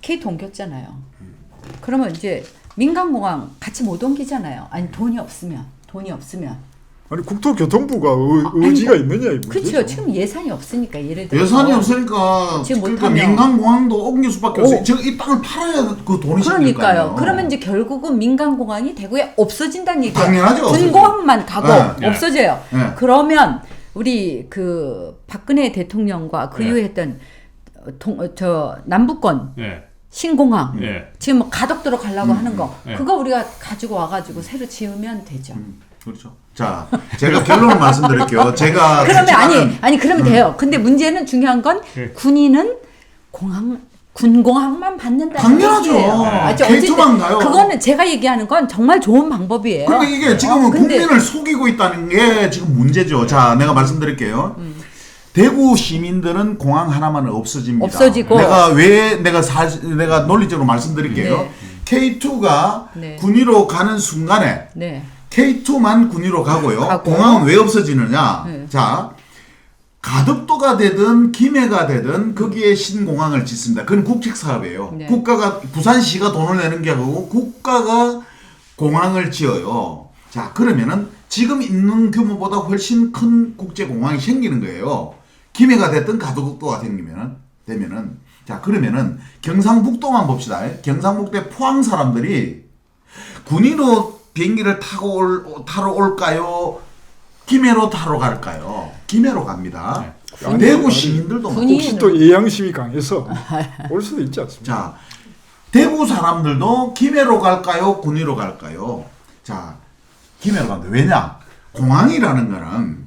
K2 옮겼잖아요. 그러면 이제 민간공항 같이 못 옮기잖아요. 아니 돈이 없으면. 아니 국토교통부가 의지가 있느냐 이 문제죠. 그렇죠. 지금 예산이 없으니까 예를 들어 예산이 없으니까 지금 그러니까 못하면- 민간공항도 옮길 수밖에 없어요. 지금 이 땅을 팔아야 그 돈이 생길까요. 그러니까요. 그러면 이제 결국은 민간공항이 대구에 없어진다는 얘기예요. 당연하죠. 군공항만 가고 네. 없어져요. 네. 그러면 우리 그 박근혜 대통령과 그 네. 이후에 했던 저 남부권 예. 신공항 예. 지금 뭐 가덕도로 가려고 하는 거 네. 그거 우리가 가지고 와가지고 새로 지으면 되죠. 그렇죠. 자, 제가 결론을 말씀드릴게요. 제가 그러면 솔직히 아니 그러면 돼요. 근데 문제는 중요한 건 네. 군인은 공항 군공학만 받는다는 당연하죠. 얘기예요. K2만 가요. 그거는 제가 얘기하는 건 정말 좋은 방법이에요. 그러니까 이게 지금은 근데 국민을 속이고 있다는 게 지금 문제죠. 자, 내가 말씀드릴게요. 대구 시민들은 공항 하나만 없어집니다. 없어지고 내가 논리적으로 말씀드릴게요. 네. K2가 네. 군위로 가는 순간에 네. K2만 군위로 가고요. 가고. 공항은 왜 없어지느냐? 네. 자, 가덕도가 되든 김해가 되든 거기에 신공항을 짓습니다. 그건 국책 사업이에요. 네. 국가가 부산시가 돈을 내는 게 아니고 국가가 공항을 지어요. 자, 그러면은 지금 있는 규모보다 훨씬 큰 국제 공항이 생기는 거예요. 김해가 됐든 가덕도가 되면은 자, 그러면은 경상북도만 봅시다. 경상북도의 포항 사람들이 군위로 비행기를 타러 올까요? 김해로 타러 갈까요? 김해로 갑니다. 아니, 대구 아니, 시민들도 혹시 또 예양심이 강해서 올 수도 있지 않습니까? 자, 대구 사람들도 김해로 갈까요? 군위로 갈까요? 자, 김해로 간다. 왜냐? 공항이라는 거는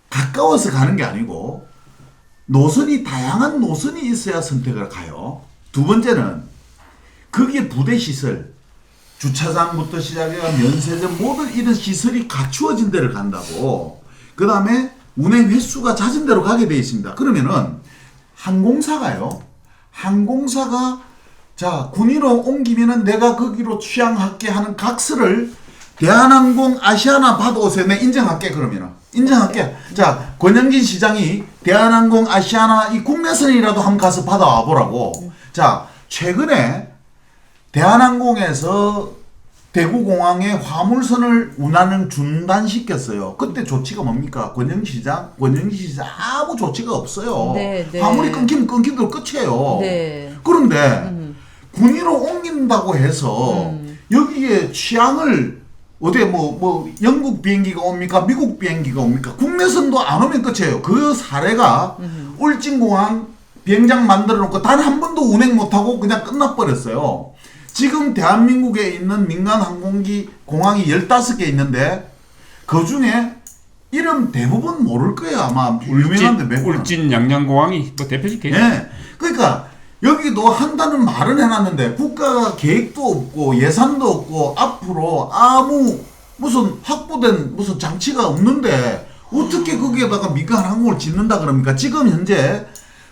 가까워서 가는 게 아니고 다양한 노선이 있어야 선택을 가요. 두 번째는 거기에 부대 시설, 주차장부터 시작해서 면세점 모든 이런 시설이 갖추어진 데를 간다고. 그 다음에 운행 횟수가 잦은 데로 가게 되어 있습니다. 그러면은 항공사가 자, 군위로 옮기면은 내가 거기로 취항할게 하는 각서를 대한항공 아시아나 받아오세요. 내가 인정할게. 그러면은 인정할게. 자, 권영진 시장이 대한항공 아시아나 이 국내선이라도 한번 가서 받아와 보라고. 자, 최근에 대한항공에서 대구공항에 화물선을 운항을 중단시켰어요. 그때 조치가 뭡니까? 권영진 시장 아무 조치가 없어요. 네, 네. 화물이 끊기면 끊기도 끝이에요. 네. 그런데 군위로 옮긴다고 해서 여기에 취항을 어디 뭐 영국 비행기가 옵니까? 미국 비행기가 옵니까? 국내선도 안 오면 끝이에요. 그 사례가 울진공항 비행장 만들어 놓고 단 한 번도 운행 못하고 그냥 끝나버렸어요. 지금 대한민국에 있는 민간 항공기 공항이 15개 있는데 그 중에 이름 대부분 모를 거예요. 아마 유명한데 몇 분. 울진 양양공항이 뭐 대표적 케이스. 네. 그러니까 여기도 한다는 말은 해놨는데 국가가 계획도 없고 예산도 없고 앞으로 아무 무슨 확보된 무슨 장치가 없는데 어떻게 거기에다가 민간 항공을 짓는다 그럽니까? 지금 현재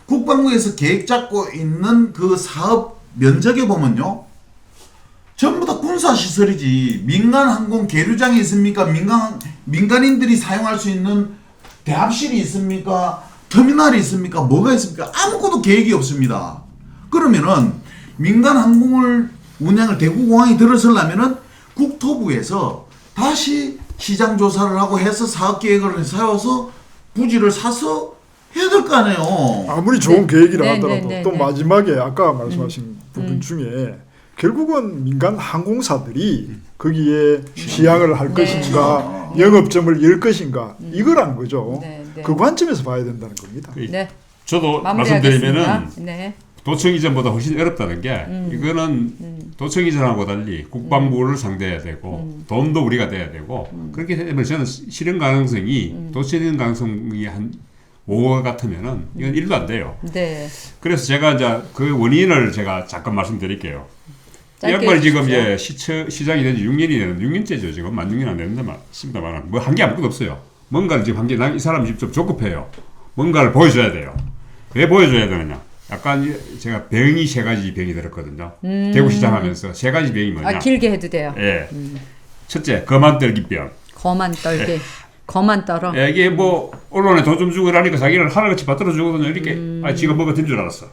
국방부에서 계획 잡고 있는 그 사업 면적에 보면요. 전부 다 군사시설이지. 민간 항공 계류장이 있습니까? 민간인들이 사용할 수 있는 대합실이 있습니까? 터미널이 있습니까? 뭐가 있습니까? 아무것도 계획이 없습니다. 그러면은 민간 항공을 운영을 대구공항에 들어서려면은 국토부에서 다시 시장 조사를 하고 해서 사업 계획을 세워서 부지를 사서 해야 될 거 아니에요. 아무리 좋은 계획이라 네, 하더라도 네, 네, 또 네. 마지막에 아까 말씀하신 부분 중에 결국은 민간 항공사들이 거기에 시향을 할 네. 것인가 영업점을 열 것인가 이거라는 거죠. 네, 네. 그 관점에서 봐야 된다는 겁니다. 네. 저도 마무리하겠습니다. 말씀드리면은 네. 도청 이전보다 훨씬 어렵다는 게 이거는 도청 이전하고 달리 국방부를 상대해야 되고 돈도 우리가 돼야 되고 그렇게 되면 저는 실현 가능성이 도청 가능성이 한 5억 같으면은 이건 일도 안 돼요. 네. 그래서 제가 이제 그 원인을 제가 잠깐 말씀드릴게요. 이 짧게 양반이 지금 해주십시오. 시장이 된 지 6년이 되는 6년째죠. 지금 만 6년 안 됐는데 맞습니다만 뭐 한 게 아무것도 없어요. 뭔가를 지금 한 게 이 사람 지금 좀 조급해요. 뭔가를 보여줘야 돼요. 왜 보여줘야 되느냐? 약간 제가 병이 3가지 병이 들었거든요. 대구시장 하면서 3가지 병이 뭐냐? 길게 해도 돼요. 예. 첫째, 거만떨기병. 거만 떨게. 거만 떨어. 예, 이게 뭐 언론에 돈 좀 주고 이러니까 자기를 하나같이 받들어 주거든요. 이렇게 지가 뭐가 된 줄 알았어.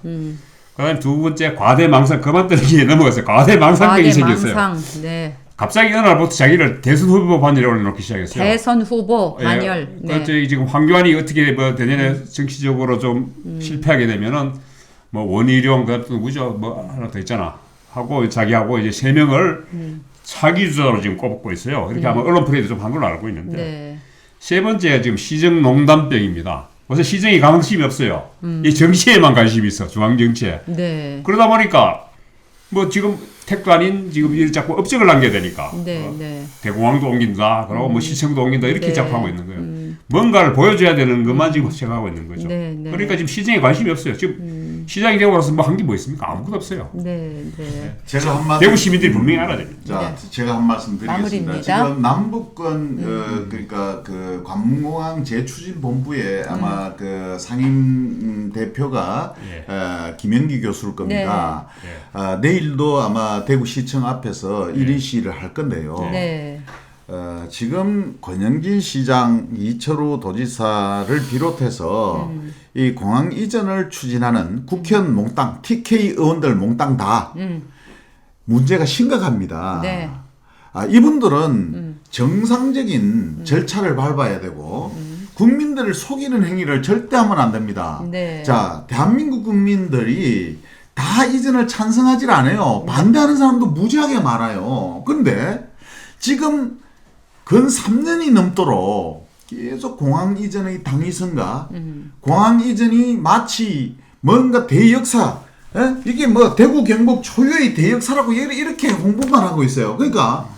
그다음에 두 번째 과대망상 거만떨기에 넘어갔어요. 과대망상병이 생겼어요. 과대망상. 네. 갑자기 어느 날부터 자기를 대선 후보 반열에 올려놓기 시작했어요. 대선 후보 예, 반열. 네. 그렇죠. 지금 황교안이 어떻게 뭐 내년에 정치적으로 좀 실패하게 되면은 뭐 원희룡 같은 누구죠? 뭐 하나 더 있잖아. 하고 자기하고 이제 3명을 차기 주자로 지금 꼽고 있어요. 이렇게 아마 언론 프레이도 좀 한 걸로 알고 있는데. 네. 세 번째 지금 시정농단병입니다. 그래서 시정에 관심이 없어요. 이 정치에만 관심이 있어. 중앙 정치에. 네. 그러다 보니까 뭐 지금 택도 아닌 지금 일 자꾸 업적을 남겨야 되니까. 네. 네. 대공항도 옮긴다. 그러고 뭐 시청도 옮긴다. 이렇게 네. 자꾸 하고 있는 거예요. 뭔가를 보여줘야 되는 것만 지금 생각하고 있는 거죠. 네, 네. 그러니까 지금 시정에 관심이 없어요. 지금 시장이 되고 나서 뭐 한 게 뭐 있습니까? 아무것도 없어요. 네, 네. 제가 한 말씀 대구 시민들이 분명히 알아야 됩니다. 자, 네. 제가 한 말씀 드리겠습니다. 마무리입니다. 지금 남북권 그러니까 그 관문공항 재추진 본부에 아마 그 상임 대표가 김영기 교수일 겁니다. 네. 내일도 아마 대구시청 앞에서 1인 시위를 할 건데요. 네. 지금 권영진 시장, 이철우 도지사를 비롯해서 이 공항 이전을 추진하는 국회의원 몽땅, TK 의원들 몽땅 다 문제가 심각합니다. 네. 이분들은 정상적인 절차를 밟아야 되고 국민들을 속이는 행위를 절대 하면 안 됩니다. 네. 자, 대한민국 국민들이 다 이전을 찬성하지 않아요. 반대하는 사람도 무지하게 많아요. 근데 지금 근 3년이 넘도록 계속 공항 이전의 당위성과 공항 이전이 마치 뭔가 대역사, 이게 뭐 대구 경북 초유의 대역사라고 이렇게 홍보만 하고 있어요. 그러니까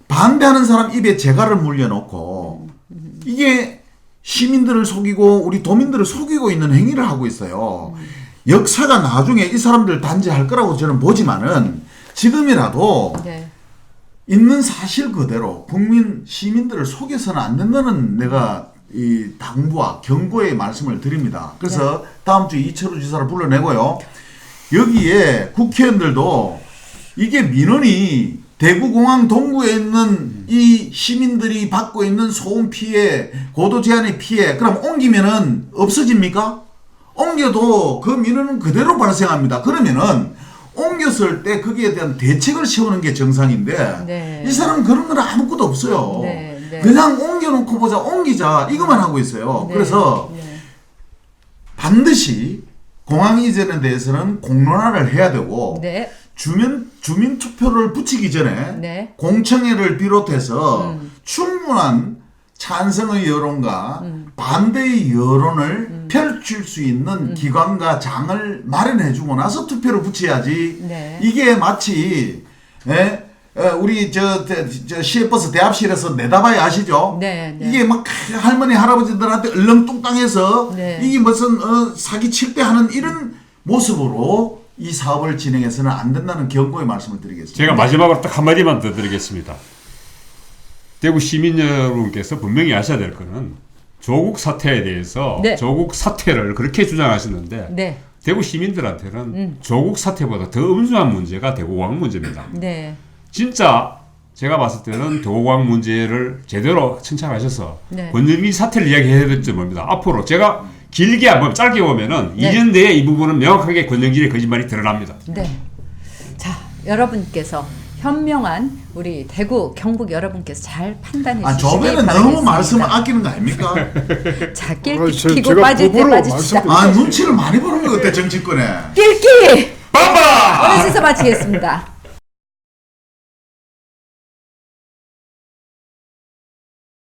반대하는 사람 입에 재갈을 물려놓고 이게 시민들을 속이고 우리 도민들을 속이고 있는 행위를 하고 있어요. 역사가 나중에 이 사람들 단죄할 거라고 저는 보지만은 지금이라도 네. 있는 사실 그대로 국민 시민들을 속여서는 안 된다는 내가 이 당부와 경고의 말씀을 드립니다. 그래서 다음 주 이철우 지사를 불러내고요. 여기에 국회의원들도 이게 민원이 대구공항 동구에 있는 이 시민들이 받고 있는 소음 피해, 고도 제한의 피해, 그럼 옮기면은 없어집니까? 옮겨도 그 민원은 그대로 발생합니다. 그러면은 옮겼을 때 거기에 대한 대책을 세우는 게 정상인데 네. 이 사람은 그런 건 아무것도 없어요. 네, 네. 그냥 옮겨놓고 보자, 옮기자 이것만 하고 있어요. 네, 그래서 네. 반드시 공항 이전에 대해서는 공론화를 해야 되고 네. 주민 투표를 붙이기 전에 네. 공청회를 비롯해서 충분한 찬성의 여론과 반대의 여론을 펼칠 수 있는 기관과 장을 마련해주고 나서 투표를 붙여야지. 네. 이게 마치 우리 저 시외버스 대합실에서 내다봐야 아시죠? 네, 네. 이게 막 할머니 할아버지들한테 얼렁뚱땅해서 네. 이게 무슨 사기 칠 때 하는 이런 모습으로 이 사업을 진행해서는 안 된다는 경고의 말씀을 드리겠습니다. 제가 마지막으로 딱 한마디만 더 드리겠습니다. 대구 시민 여러분께서 분명히 아셔야 될 거는 조국 사태에 대해서 네. 조국 사퇴를 그렇게 주장하시는데 네. 대구 시민들한테는 조국 사태보다 더 엄중한 문제가 대구공항 문제입니다. 네. 진짜 제가 봤을 때는 대구공항 문제를 제대로 청착하셔서 네. 권영기 사태를 이야기해야 될지 모릅니다. 앞으로 제가 길게 안 보면 짧게 보면은 네. 2년 내에 이 부분은 명확하게 권영길의 거짓말이 드러납니다. 네. 자, 여러분께서 현명한 우리 대구 경북 여러분께서 잘 판단해 주시기 저번에는 바라겠습니다. 너무 말씀을 아끼는 거 아닙니까? 자, 낄끼 제가 끼고 빠질 때 법으로 빠지시다. 눈치를 많이 보는 거 같아 정치권에. 낄끼! 빠빠! 어느 순서 마치겠습니다.